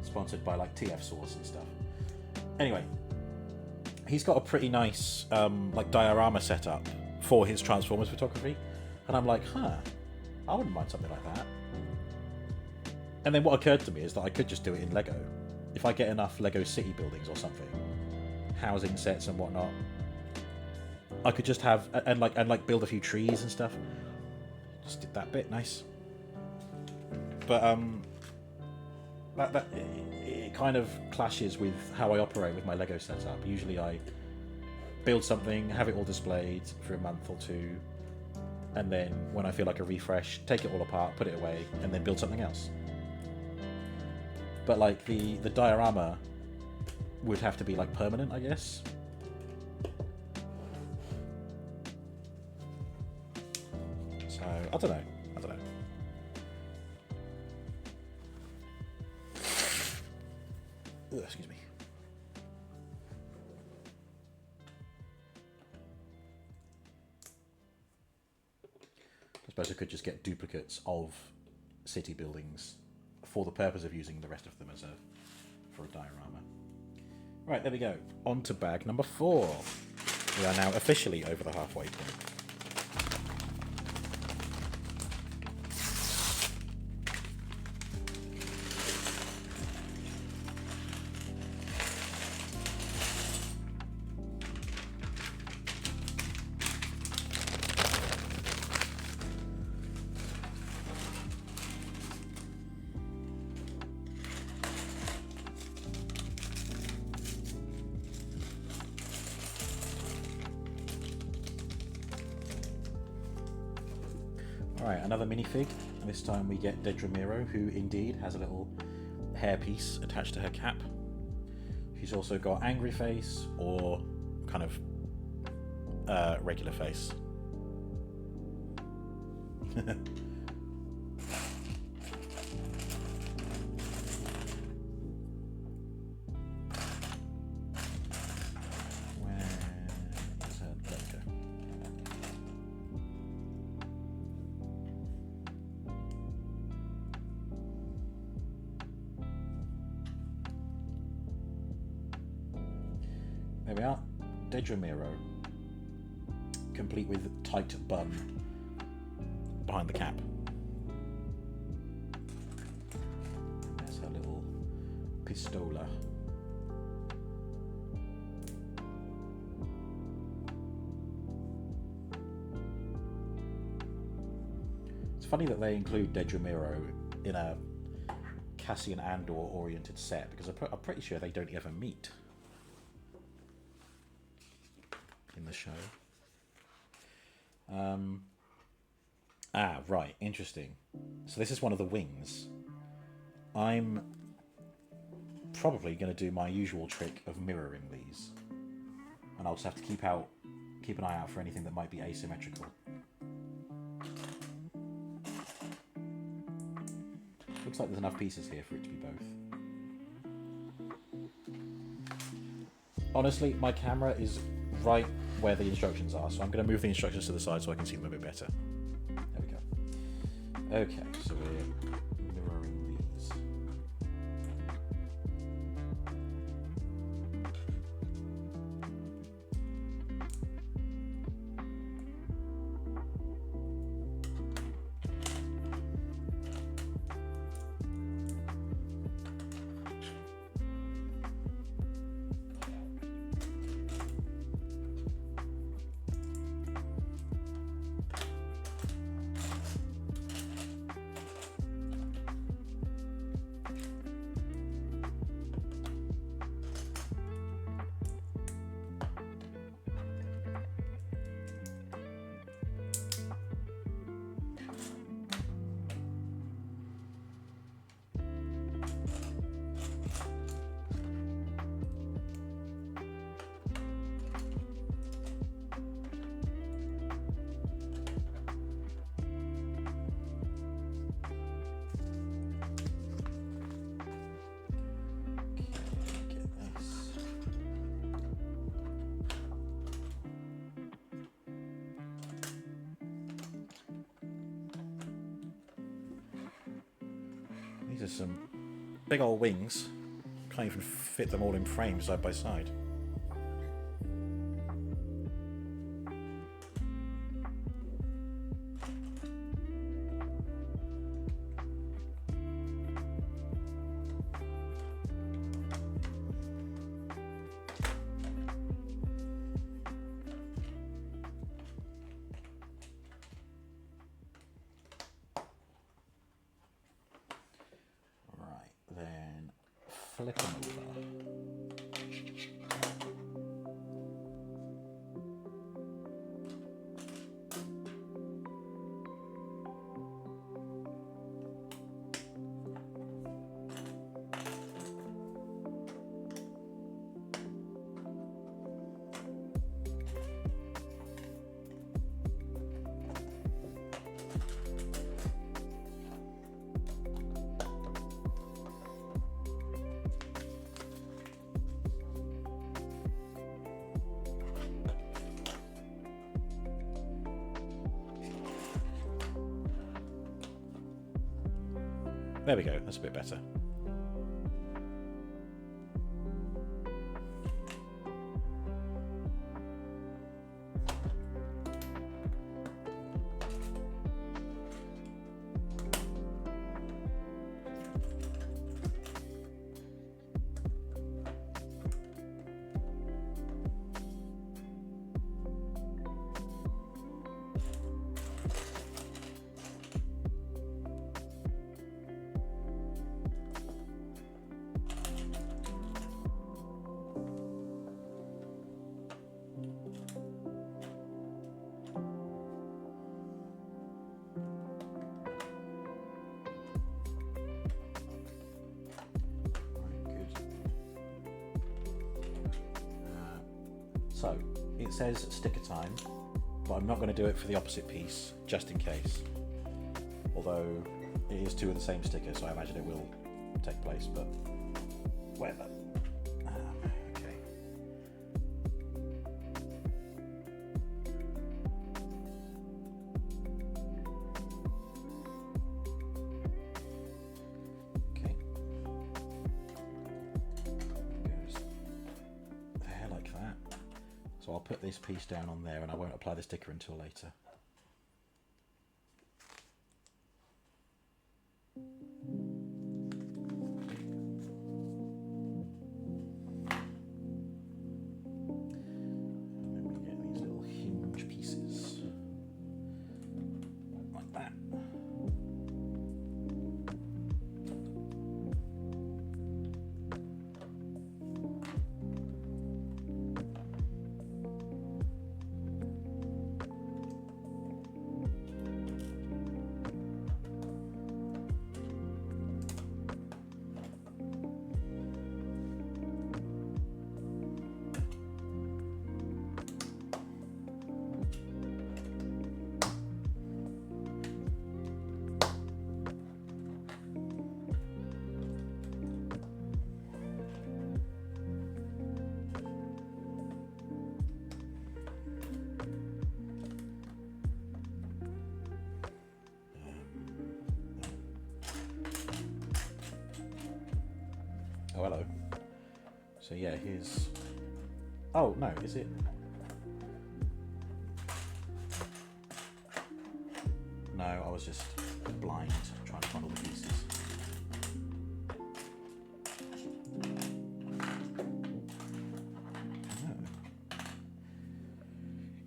sponsored by like TF Source and stuff. Anyway, he's got a pretty nice like diorama setup for his Transformers photography. And I'm like, I wouldn't mind something like that. And then what occurred to me is that I could just do it in Lego. If I get enough Lego city buildings or something, housing sets and whatnot, I could just have and build a few trees and stuff. Just did that bit nice. But it kind of clashes with how I operate with my Lego setup. Usually I build something, have it all displayed for a month or two, and then when I feel like a refresh, take it all apart, put it away, and then build something else. But like the diorama would have to be like permanent, I guess. So I don't know. Ugh, excuse me. I suppose I could just get duplicates of city buildings for the purpose of using the rest of them as for a diorama. Right, there we go. On to bag number 4. We are now officially over the halfway point. Alright, another minifig. This time we get Dedra Miro, who indeed has a little hairpiece attached to her cap. She's also got angry face or kind of regular face. There we are, Dedra Miro, complete with tight bun behind the cap. There's her little pistola. It's funny that they include Dedramiro in a Cassian Andor oriented set, because I'm pretty sure they don't ever meet in the show. Right, interesting. So this is one of the wings. I'm probably going to do my usual trick of mirroring these, and I'll just have to keep an eye out for anything that might be asymmetrical. Looks like there's enough pieces here for it to be both. Honestly, my camera is right where the instructions are, so I'm going to move the instructions to the side so I can see them a bit better. There we go. Okay, so we're mirroring these. These are some big old wings. Can't even fit them all in frame side by side. Flip them over. There we go, that's a bit better. So, it says sticker time, but I'm not going to do it for the opposite piece, just in case. Although, it is two of the same sticker, so I imagine it will take place, but whatever. Okay. Okay. Goes there like that. So I'll put this piece down on there and I won't apply the sticker until later. Oh, hello. So yeah, here's... Oh, no, is it? No, I was just blind, trying to find all the pieces. Oh.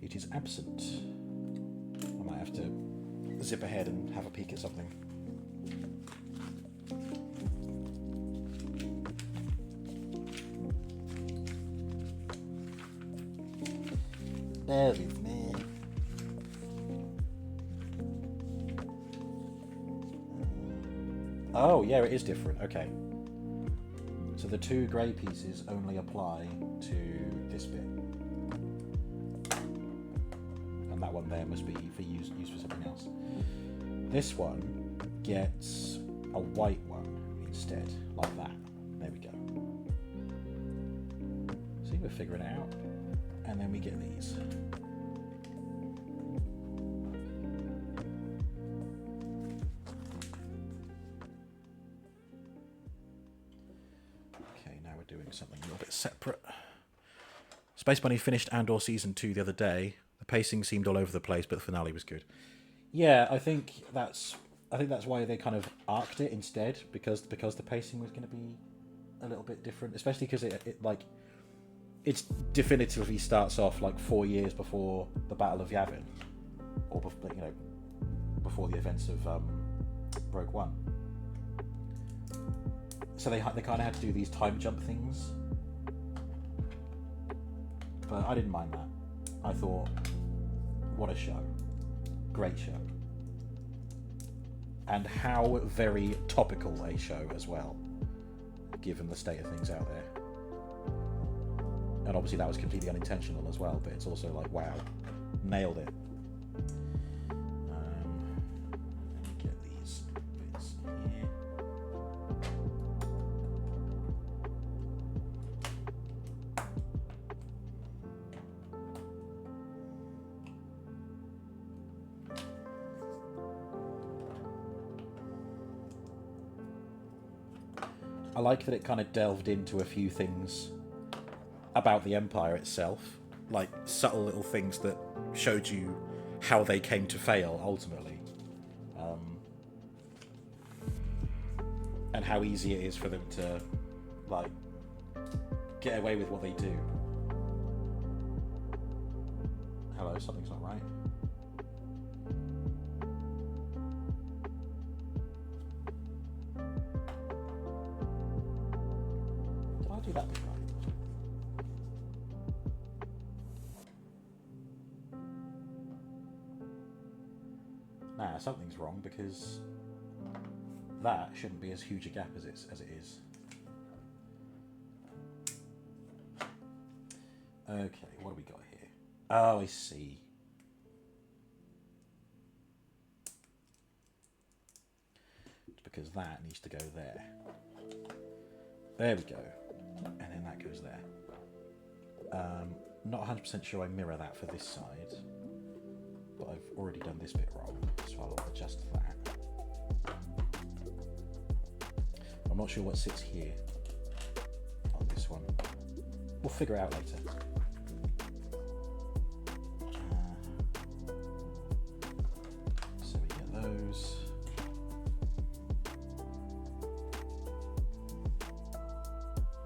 It is absent. I might have to zip ahead and have a peek at something. Bear with me. Oh, yeah, it is different. Okay. So the two grey pieces only apply to this bit. And that one there must be for use for something else. This one gets a white one instead, like that. There we go. See, we're figuring it out. And then we get these. Okay, now we're doing something a little bit separate. Space Bunny finished Andor Season 2 the other day. The pacing seemed all over the place, but the finale was good. Yeah, I think that's why they kind of arced it instead, because the pacing was going to be a little bit different, especially because it definitively starts off like 4 years before the Battle of Yavin, or before the events of Rogue One. So they kind of had to do these time jump things, but I didn't mind that. I thought, what a show, great show, and how very topical a show as well, given the state of things out there. And obviously that was completely unintentional as well, but it's also like, wow, nailed it. Let me get these bits here. I like that it kind of delved into a few things about the Empire itself, like subtle little things that showed you how they came to fail ultimately, and how easy it is for them to like get away with what they do. Hello, something's not right. Did I do that bit right? Nah, something's wrong, because that shouldn't be as huge a gap as it is. Okay, what do we got here? Oh, I see. It's because that needs to go there. There we go. And then that goes there. Not 100% sure I mirror that for this side, but I've already done this bit wrong, so I'll adjust that. I'm not sure what sits here on this one. We'll figure it out later. So we get those.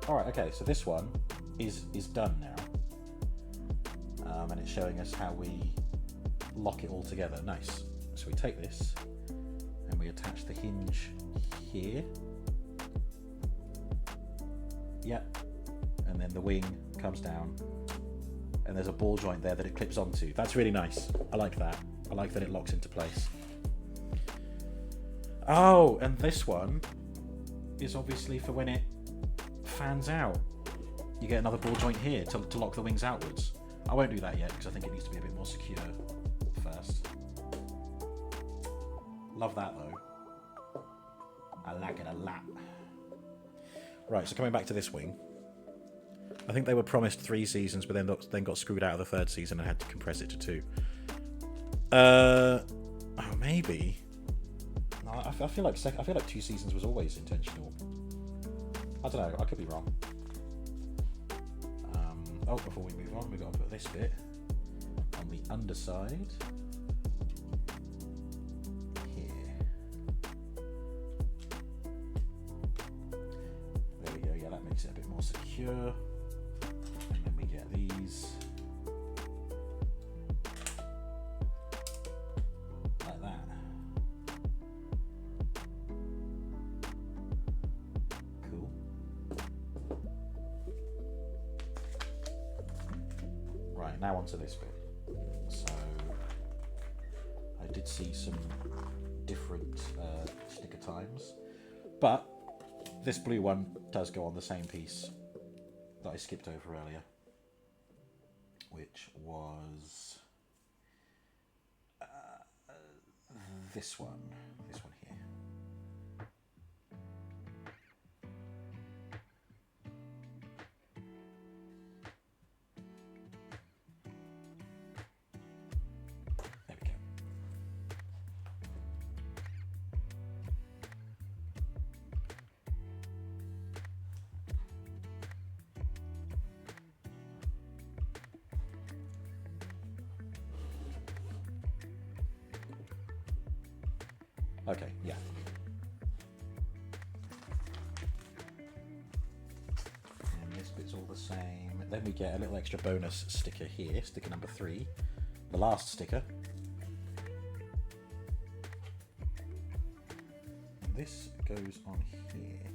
Alright, okay, so this one is done now. And it's showing us how we lock it all together. Nice. So we take this and we attach the hinge here. Yep. And then the wing comes down and there's a ball joint there that it clips onto. That's really nice. I like that. I like that it locks into place. Oh, and this one is obviously for when it fans out. You get another ball joint here to lock the wings outwards. I won't do that yet because I think it needs to be a bit more secure first. Love that though. I like it a lot. Right, so coming back to this wing. I think they were promised 3 seasons, but then got screwed out of the 3rd season and had to compress it to 2. Oh, maybe. No, I feel like 2 seasons was always intentional. I don't know, I could be wrong. Before we move on, we've got to put this bit on the underside. Here. There we go, yeah, that makes it a bit more secure. And then we get these. Like that. Cool. Right, now onto this bit. So I did see some different sticker times, but this blue one does go on the same piece that I skipped over earlier, which was this one here. There we go. Okay, yeah. And this bit's all the same. Then we get a little extra bonus sticker here, sticker number 3, the last sticker. And this goes on here.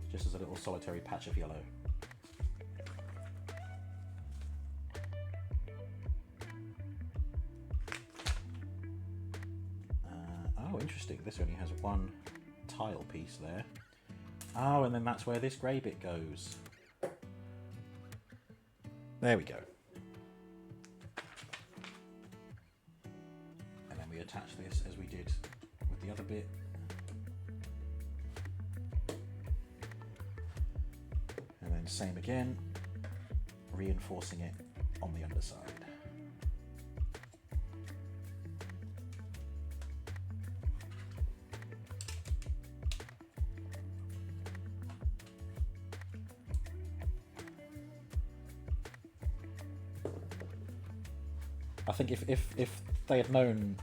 Just as a little solitary patch of yellow. Oh, interesting. This only has one tile piece there. Oh, and then that's where this grey bit goes. There we go. And then we attach this as we did with the other bit. And then same again, reinforcing it on the underside. I think if they had known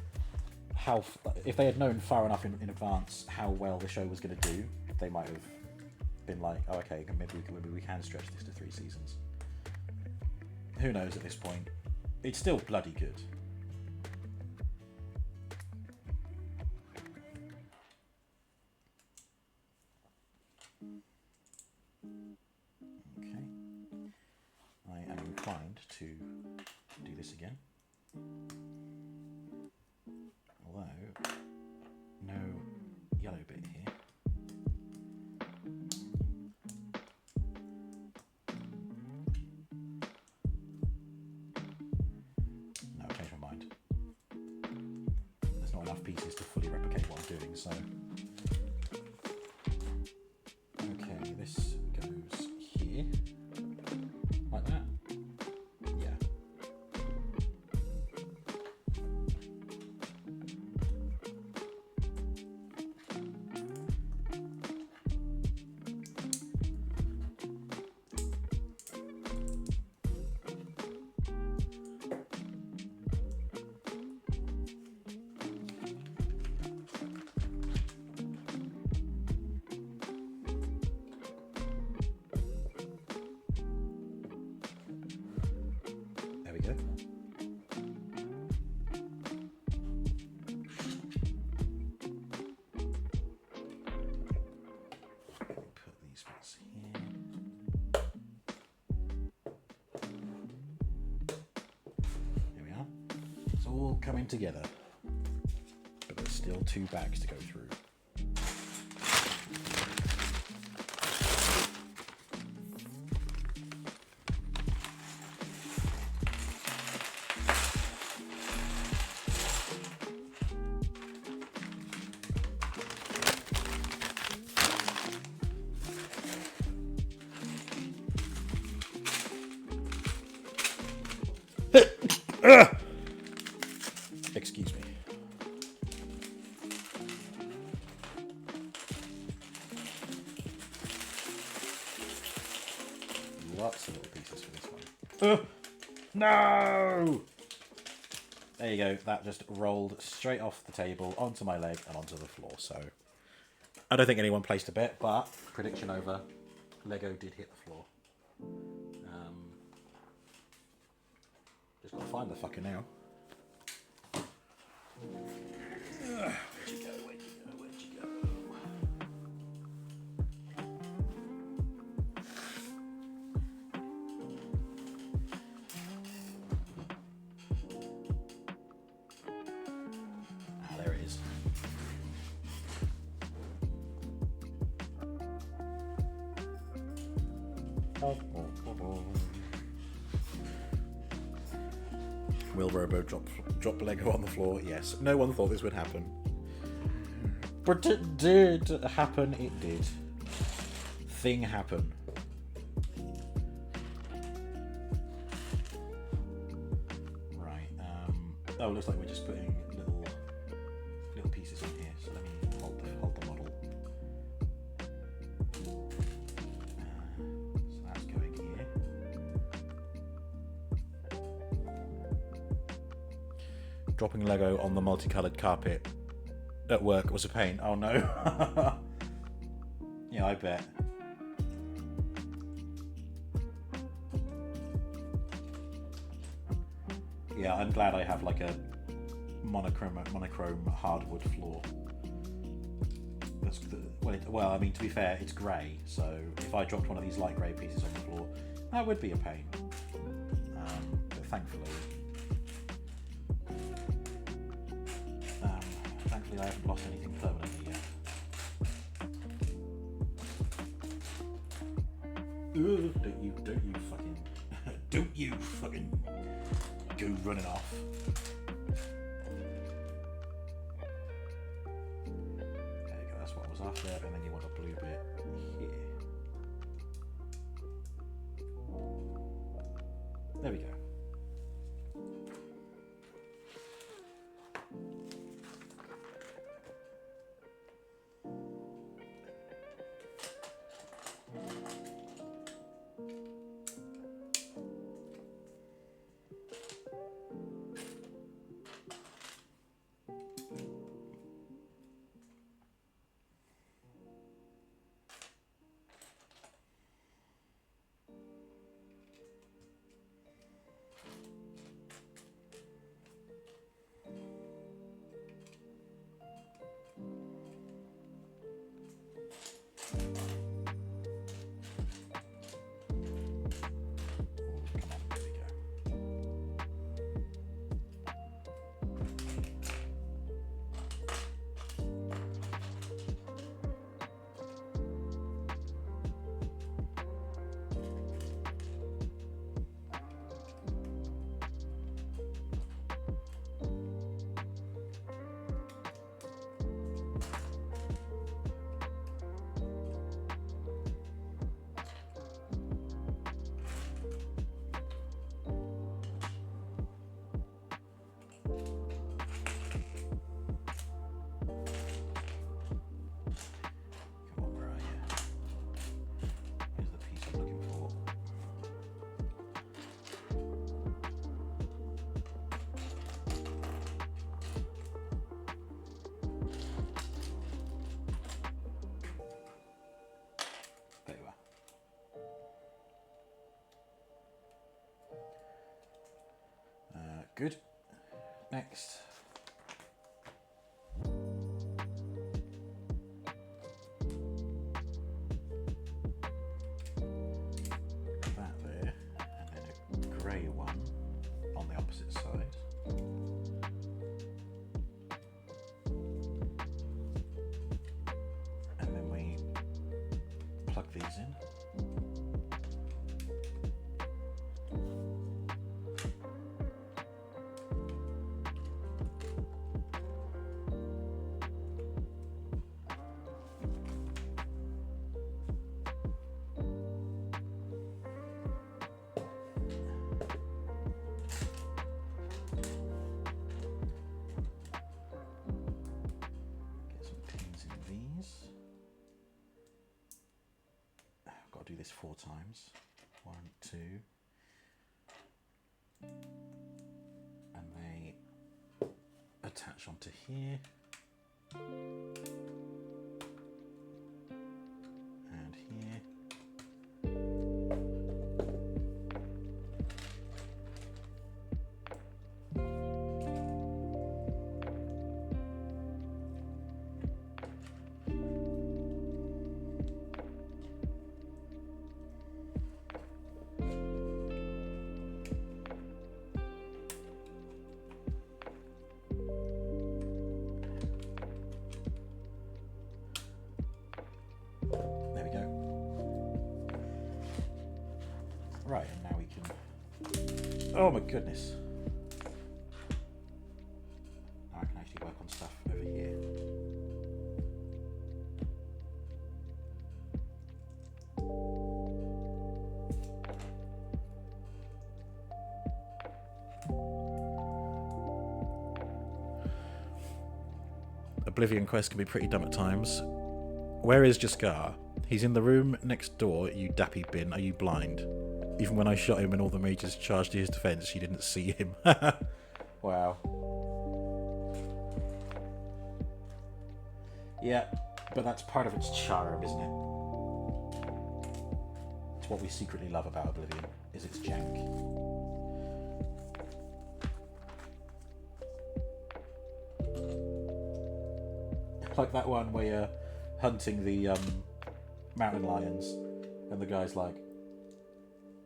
if they had known far enough in advance how well the show was going to do, they might have been like, oh, okay, maybe we can stretch this to 3 seasons. Who knows at this point? It's still bloody good. Okay. I am inclined to do this again. Although, no yellow bit here. No, I've changed my mind. There's not enough pieces to fully replicate what I'm doing, so... Okay, this goes here. Like that. Yeah. There we go. Put these bits here. Here we are. It's all coming together. But there's still 2 bags to go through. No! There you go. That just rolled straight off the table onto my leg and onto the floor. So I don't think anyone placed a bet, but prediction over. Lego did hit the floor. Just gotta find the fucker now. Where'd you go? Where'd you go? Where'd you go? Ah, there it is. Will Robo drop Lego on the floor? Yes. No one thought this would happen. But it did happen, it did. Thing happen. Right, oh, it looks like we're just putting little pieces in here, so let me hold the model. So that's going here. Dropping Lego on the multicoloured carpet at work was a pain. Oh no. Yeah, I bet. Yeah, I'm glad I have like a monochrome hardwood floor. Well, I mean, to be fair, it's grey, so if I dropped one of these light grey pieces on the floor, that would be a pain. But thankfully I haven't lost anything permanently yet. Ooh, don't you fucking go running off. There you go, that's what was after, and then you want a blue bit here. There we go. Good. Next. That there, and then a grey one on the opposite side. And then we plug these in. Do this 4 times. 1, 2, attach onto here. And here. Right, and now we can... Oh my goodness. Now I can actually work on stuff over here. Oblivion Quest can be pretty dumb at times. Where is Jaskar? He's in the room next door, you dappy bin. Are you blind? Even when I shot him and all the mages charged to his defense, you didn't see him. Wow. Yeah, but that's part of its charm, isn't it? It's what we secretly love about Oblivion, is its jank. Like that one where you're hunting the mountain lions, and the guy's like,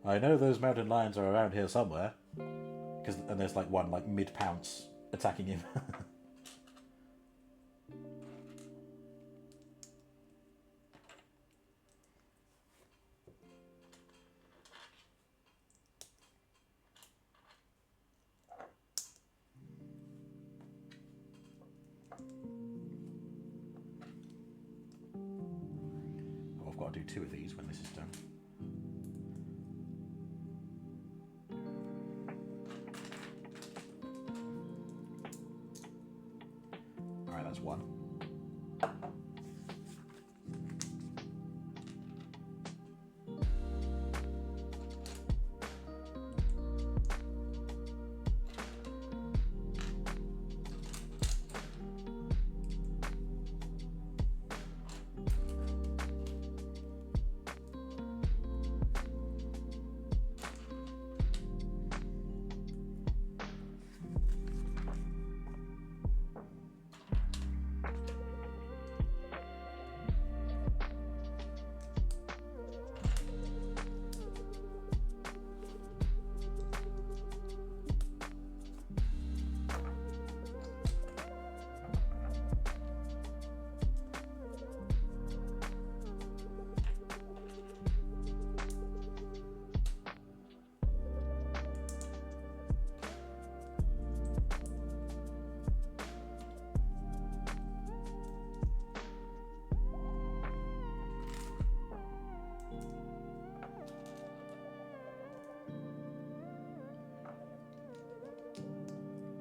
I know those mountain lions are around here somewhere. And there's like one like mid-pounce attacking him. Oh, I've got to do 2 of these when this is done. That's 1.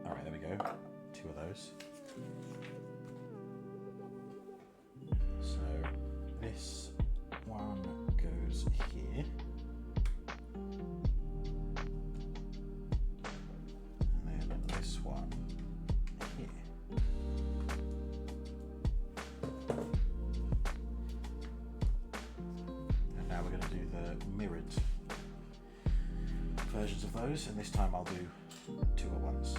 Alright, there we go. 2 of those. So this one goes here. And then this one here. And now we're going to do the mirrored versions of those, and this time I'll do 2 at once.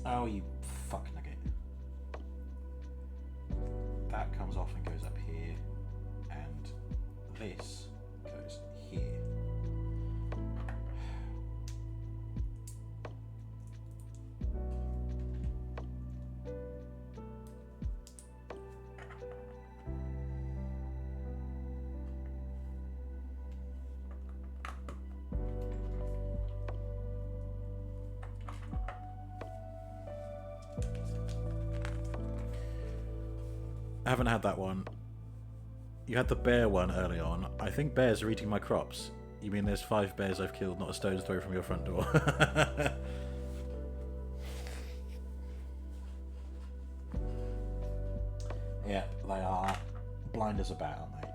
Oh, you fuck nugget. That comes off and goes up here, and this goes here. I haven't had that one. You had the bear one early on. I think bears are eating my crops. You mean there's 5 bears I've killed, not a stone's throw from your front door? Yeah, they are blind as a bat, aren't they?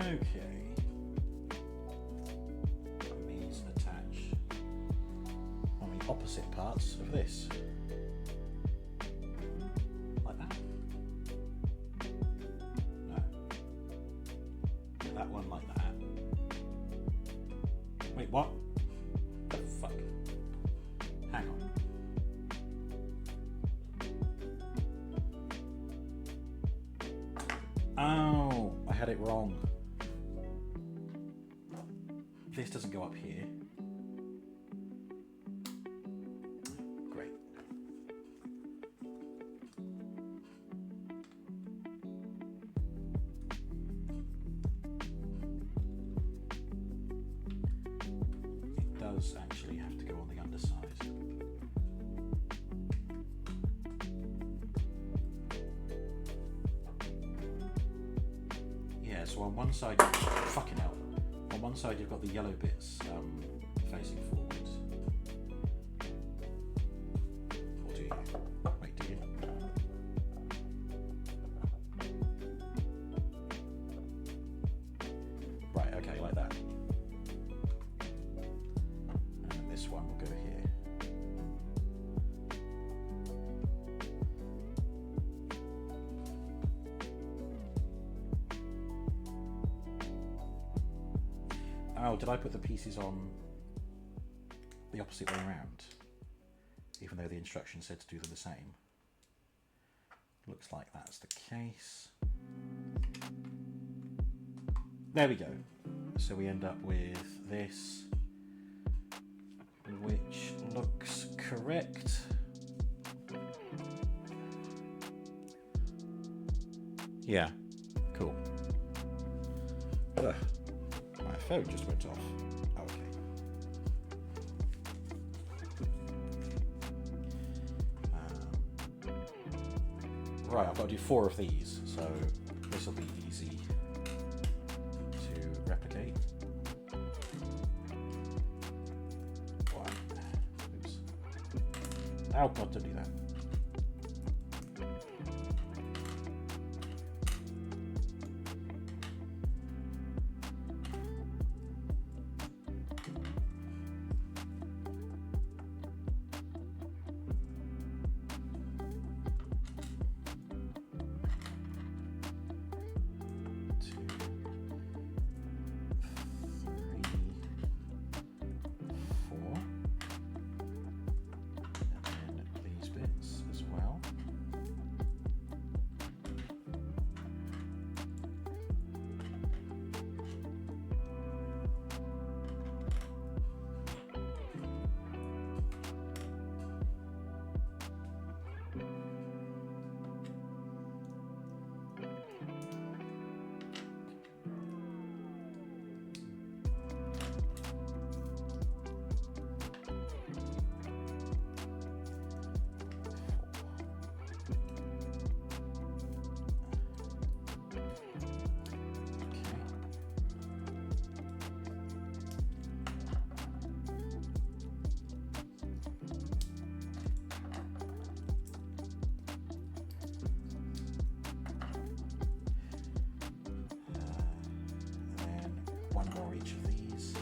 Okay. And these attach on the opposite parts of this. Like that. No. That one like that. Wait, what? The fuck? Hang on. Oh, I had it wrong. This doesn't go up here. Great. It does actually have to go on the underside. Yeah, so on one side, fucking hell. On one side you've got the yellow bits facing forwards. Or do you? Wait, do you? Right, okay, like that. And then this one will go here. Oh, did I put the pieces on the opposite way around? Even though the instructions said to do them the same. Looks like that's the case. There we go. So we end up with this, which looks correct. Yeah, cool. Ugh. My phone just went off. Okay. Right, I've got to do 4 of these, so this will be easy to replicate. One. Oops. Oh god, don't do that. Bits. one more each of these.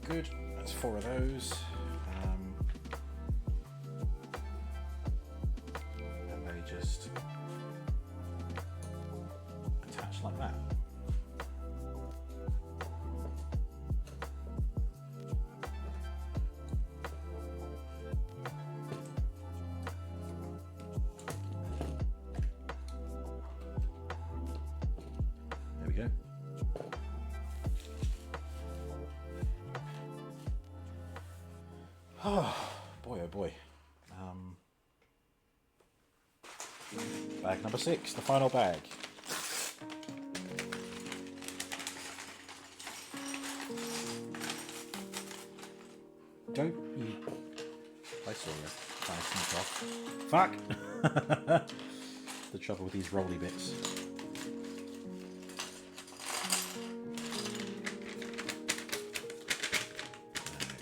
Good, that's 4 of those. And they just attach like that. There we go. Oh boy, oh boy. Bag number 6, the final bag. Don't you... I saw you trying to sneak off. Fuck! The trouble with these rolly bits.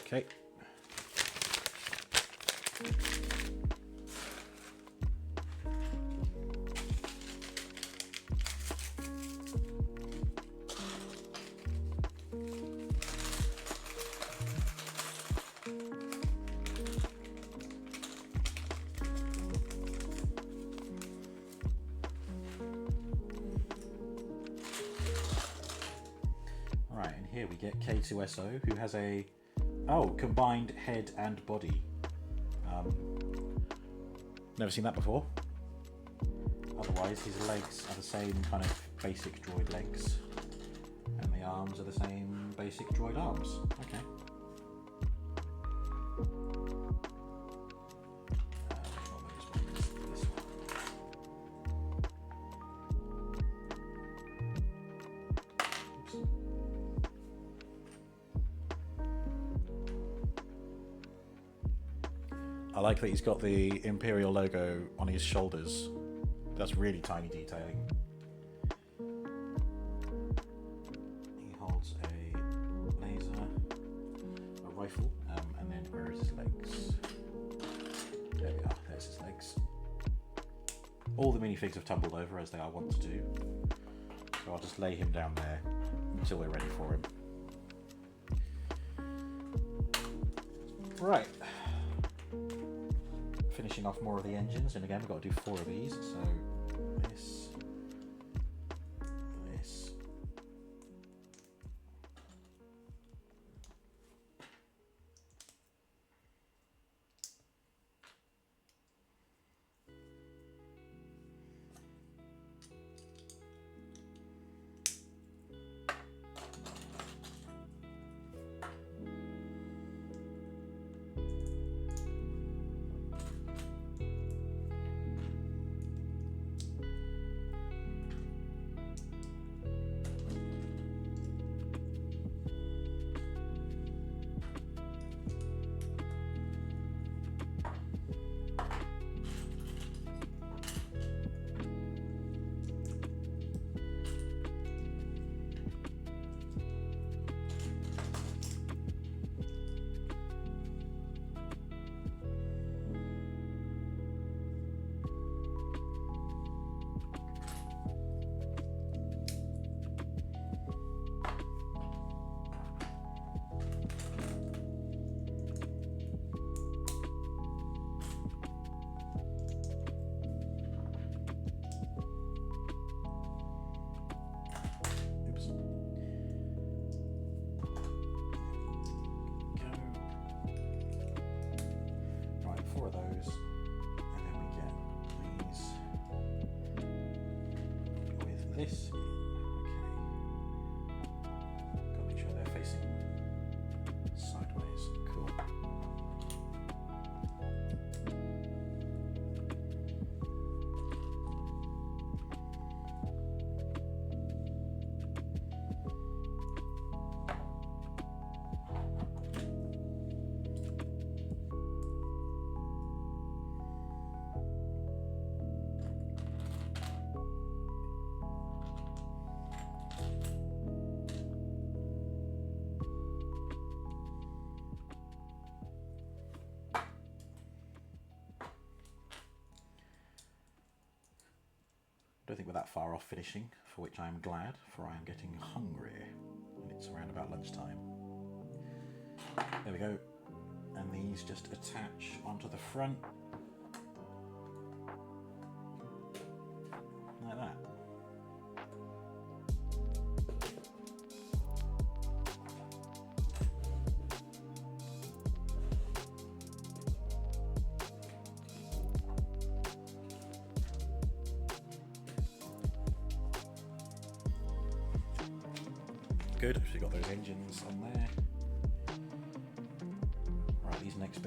Okay. Right, and here we get K2SO, who has a combined head and body. Never seen that before. Otherwise, his legs are the same kind of basic droid legs, and the arms are the same basic droid arms. Okay. I like that he's got the Imperial logo on his shoulders. That's really tiny detailing. He holds a laser, a rifle, and then where is his legs? There we are, there's his legs. All the minifigs have tumbled over, as they are wont to do. So I'll just lay him down there until we're ready for him. Right. Finishing off more of the engines, and again we've got to do 4 of these, so this. this in. Okay. Gotta make sure they're facing sideways. Cool. I don't think we're that far off finishing, for which I am glad, for I am getting hungry, and it's around about lunchtime. There we go, and these just attach onto the front, like that. Good, actually got those engines on there. Right, these next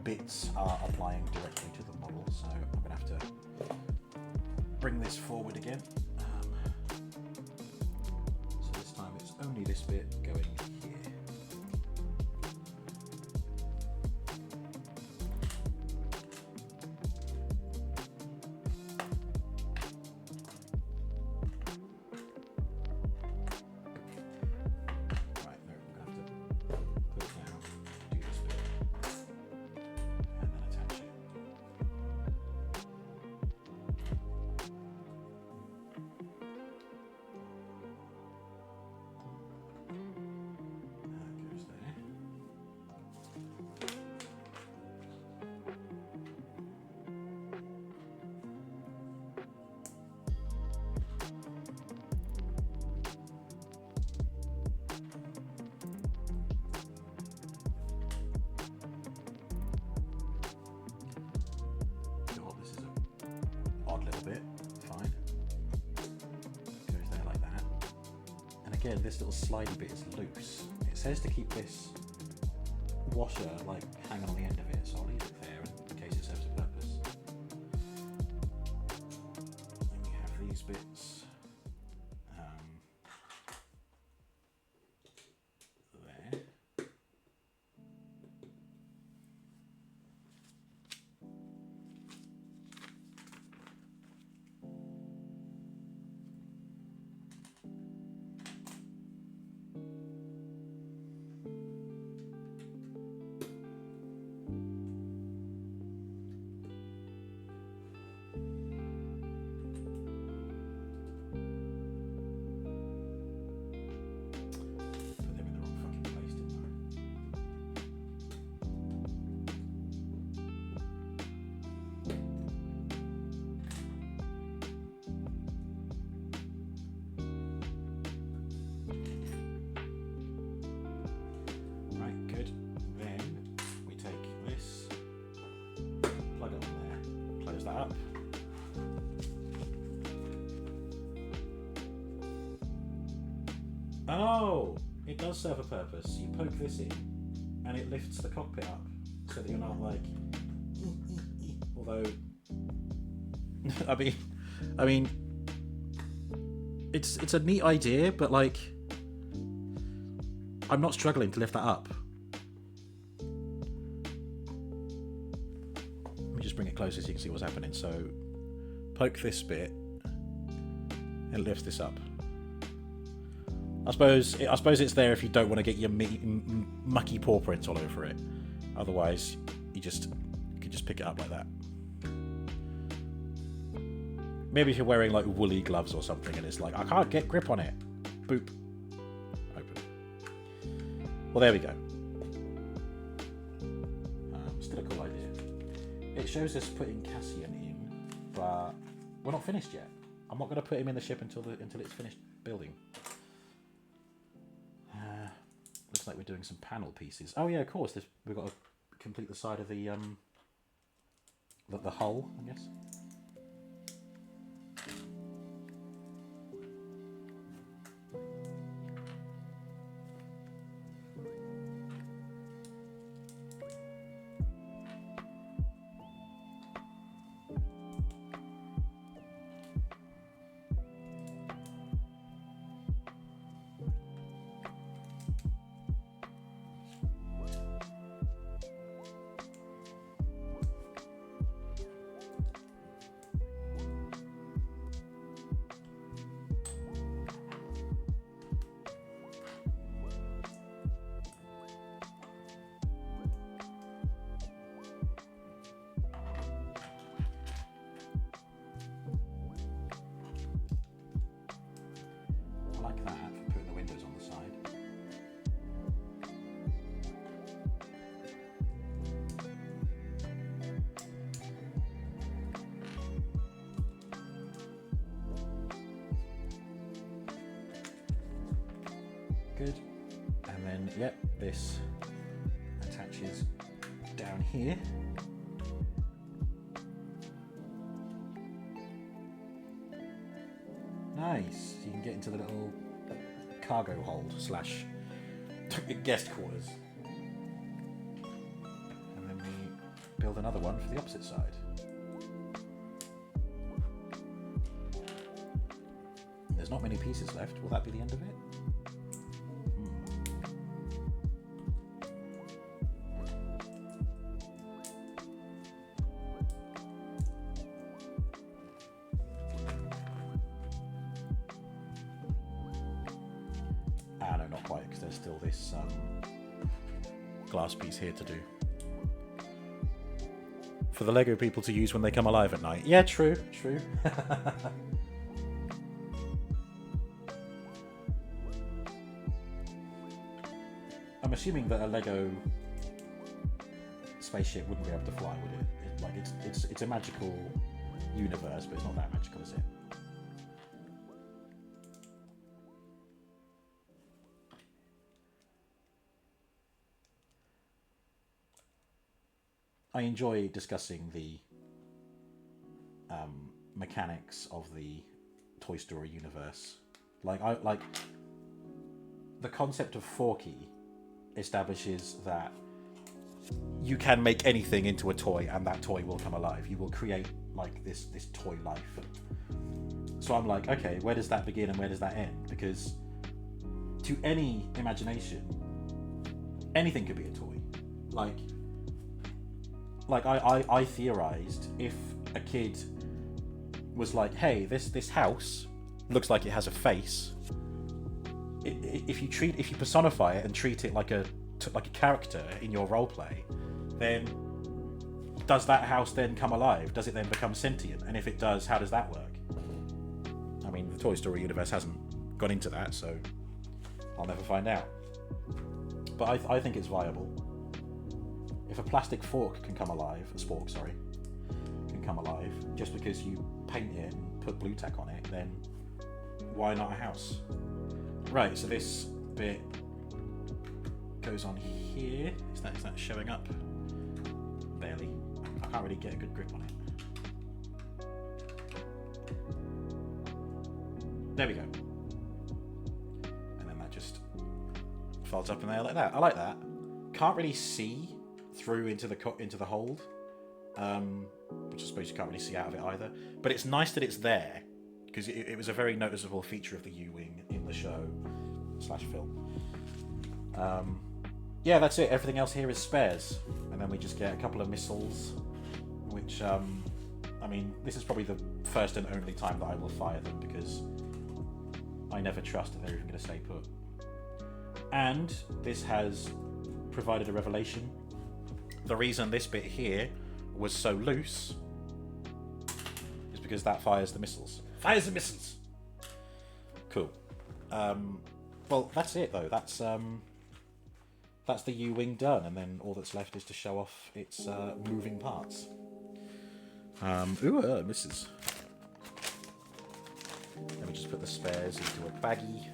bits are applying directly to the model, so I'm gonna have to bring this forward again. So this time it's only this bit going here. Again, this little slidey bit is loose. It says to keep this washer like hanging on the end of it, so I'll leave it there in case it serves a purpose. Then we have these bits. There. Up. Oh, it does serve a purpose. You poke this in and it lifts the cockpit up so that you're not like although I mean it's a neat idea, but like I'm not struggling to lift that up. Bring it closer so you can see what's happening. So poke this bit and it lifts this up. I suppose it's there if you don't want to get your mucky paw prints all over it. Otherwise you could just pick it up like that. Maybe if you're wearing like woolly gloves or something and it's like I can't get grip on it. Boop. Open. Well, there we go. Still a cool idea. It shows us putting Cassian in, but we're not finished yet. I'm not going to put him in the ship until it's finished building. Looks like we're doing some panel pieces. Oh yeah, of course. We've got to complete the side of the hull, I guess. yep, this attaches down here. Nice. You can get into the little cargo hold slash guest quarters. And then we build another one for the opposite side. There's not many pieces left. Will that be the end of it? No, not quite, because there's still this glass piece here to do. For the Lego people to use when they come alive at night. Yeah, true, true. I'm assuming that a Lego spaceship wouldn't be able to fly, would it? Like it's a magical universe, but it's not that magical, is it? I enjoy discussing the mechanics of the Toy Story universe. Like the concept of Forky establishes that you can make anything into a toy, and that toy will come alive. You will create like this toy life. So I'm like, okay, where does that begin and where does that end? Because to any imagination, anything could be a toy. Like I theorized, if a kid was like, hey, this house looks like it has a face. If you personify it and treat it like a character in your roleplay, then does that house then come alive? Does it then become sentient? And if it does, how does that work? I mean, the Toy Story universe hasn't gone into that, so I'll never find out. But I think it's viable. If a plastic fork can come alive, a spork, sorry, can come alive, just because you paint it and put blue tack on it, then why not a house? Right, so this bit goes on here. Is that showing up? Barely. I can't really get a good grip on it. There we go. And then that just folds up in there like that. I like that. Can't really see through into the hold, which I suppose you can't really see out of it either. But it's nice that it's there, because it was a very noticeable feature of the U-Wing in the show / film. Yeah, that's it. Everything else here is spares, and then we just get a couple of missiles, which I mean, this is probably the first and only time that I will fire them, because I never trust that they're even going to stay put. And this has provided a revelation. The reason this bit here was so loose is because that fires the missiles. Fires the missiles! Cool. Well, that's it though. That's the U-Wing done, and then all that's left is to show off its moving parts. Misses. Let me just put the spares into a baggie.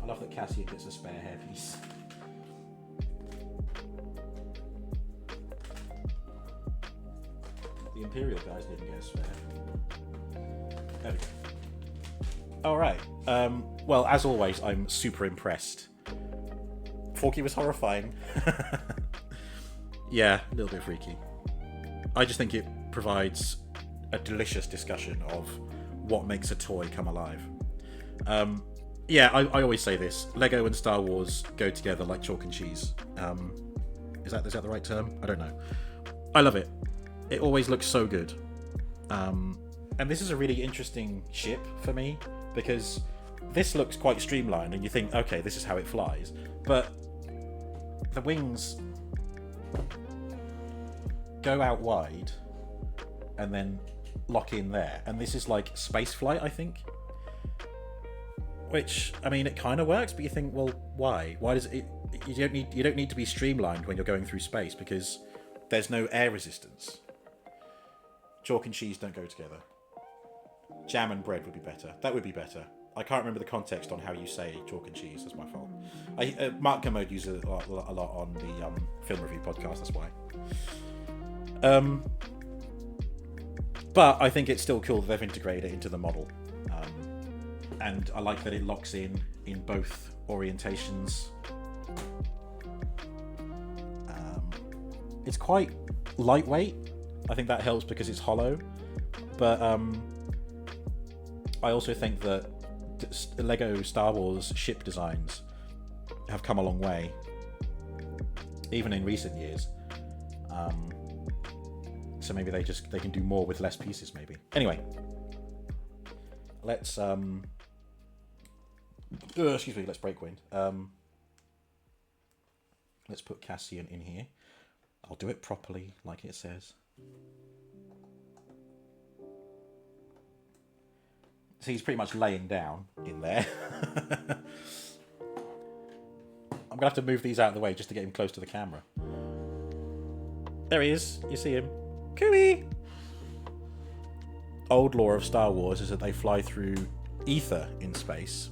I love that Cassian gets a spare hairpiece. The Imperial guys didn't get a spare. There we go. Alright. Well, as always, I'm super impressed. Forky was horrifying. Yeah, a little bit freaky. I just think it provides a delicious discussion of what makes a toy come alive. Yeah, I always say this. Lego and Star Wars go together like chalk and cheese. Is that the right term? I don't know. I love it. It always looks so good. And this is a really interesting ship for me, because this looks quite streamlined and you think, okay, this is how it flies. But the wings go out wide and then lock in there. And this is like space flight, I think. Which, I mean, it kind of works, but you think, well, why? Why does it... you don't need to be streamlined when you're going through space because there's no air resistance. Chalk and cheese don't go together. Jam and bread would be better. That would be better. I can't remember the context on how you say chalk and cheese. That's my fault. Mark Kermode uses it a lot on the film review podcast. That's why. But I think it's still cool that they've integrated it into the model. And I like that it locks in both orientations. It's quite lightweight. I think that helps because it's hollow. But I also think that Lego Star Wars ship designs have come a long way, even in recent years. So maybe they can do more with less pieces. Maybe. Anyway, let's excuse me. Let's break wind. Let's put Cassian in here. I'll do it properly, like it says. So he's pretty much laying down in there. I'm going to have to move these out of the way just to get him close to the camera. There he is. You see him. Cooey! Old lore of Star Wars is that they fly through ether in space.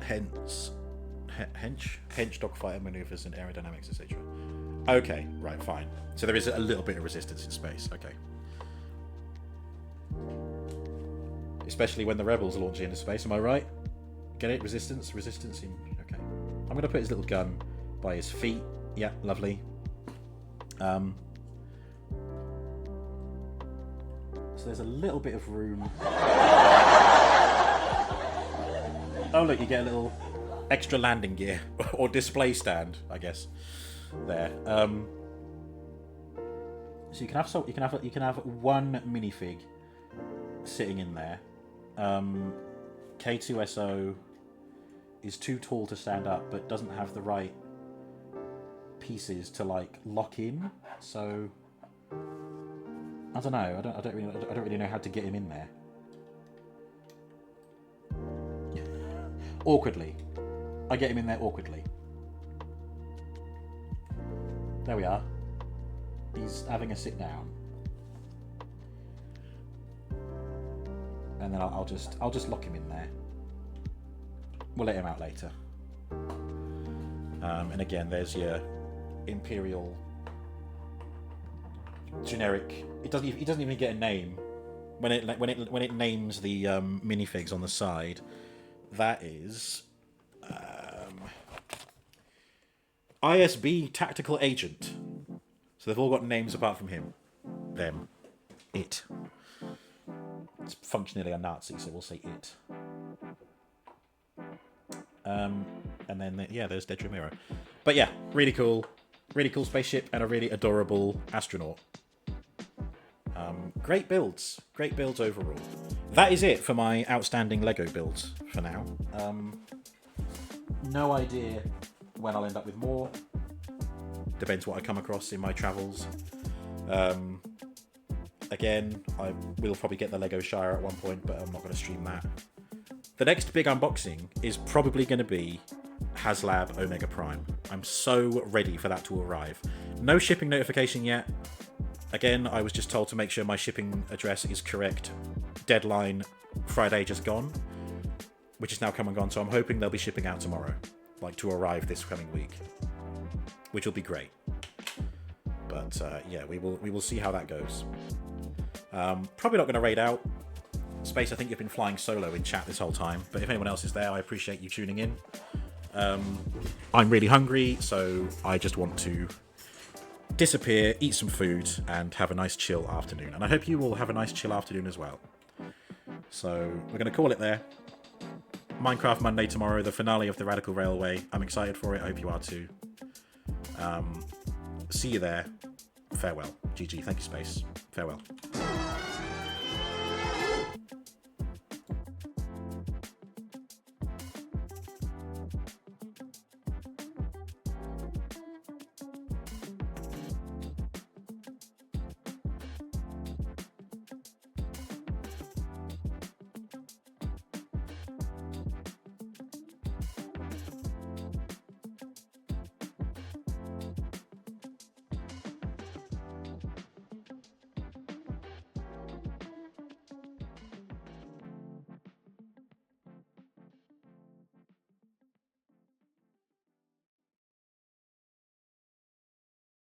Hence dogfighter maneuvers and aerodynamics, etc. Okay, right, fine. So there is a little bit of resistance in space. Okay. Especially when the rebels launch into space, am I right? Get it? Resistance in... Okay. I'm going to put his little gun by his feet. Yeah, lovely. So there's a little bit of room. Oh, look, you get a little extra landing gear. Or display stand, I guess. There. So you can have one minifig sitting in there. K2SO is too tall to stand up, but doesn't have the right pieces to like lock in. So I don't know. I don't really know how to get him in there. Awkwardly, I get him in there awkwardly. There we are. He's having a sit down. And then I'll just lock him in there. We'll let him out later. And again, there's your Imperial generic. It doesn't even get a name when it names the minifigs on the side. That is ISB Tactical Agent. So they've all got names apart from him. Them. It. It's functionally a Nazi, so we'll say it. And then, yeah, there's Dedra Miro. But yeah, really cool spaceship and a really adorable astronaut. Great builds overall. That is it for my outstanding Lego builds for now. No idea when I'll end up with more. Depends what I come across in my travels. Again, I will probably get the Lego Shire at one point, but I'm not going to stream that. The next big unboxing is probably going to be HasLab Omega Prime. I'm so ready for that to arrive. No shipping notification yet. Again, I was just told to make sure my shipping address is correct. Deadline Friday just gone, which is now come and gone, so I'm hoping they'll be shipping out tomorrow, like to arrive this coming week, which will be great. But yeah, we will see how that goes. Probably not going to raid out. Space, I think you've been flying solo in chat this whole time, but if anyone else is there, I appreciate you tuning in. I'm really hungry, so I just want to disappear, eat some food, and have a nice chill afternoon. And I hope you will have a nice chill afternoon as well. So we're going to call it there. Minecraft Monday tomorrow, the finale of the Radical Railway. I'm excited for it. I hope you are too. See you there. Farewell. GG. Thank you, Space. Farewell.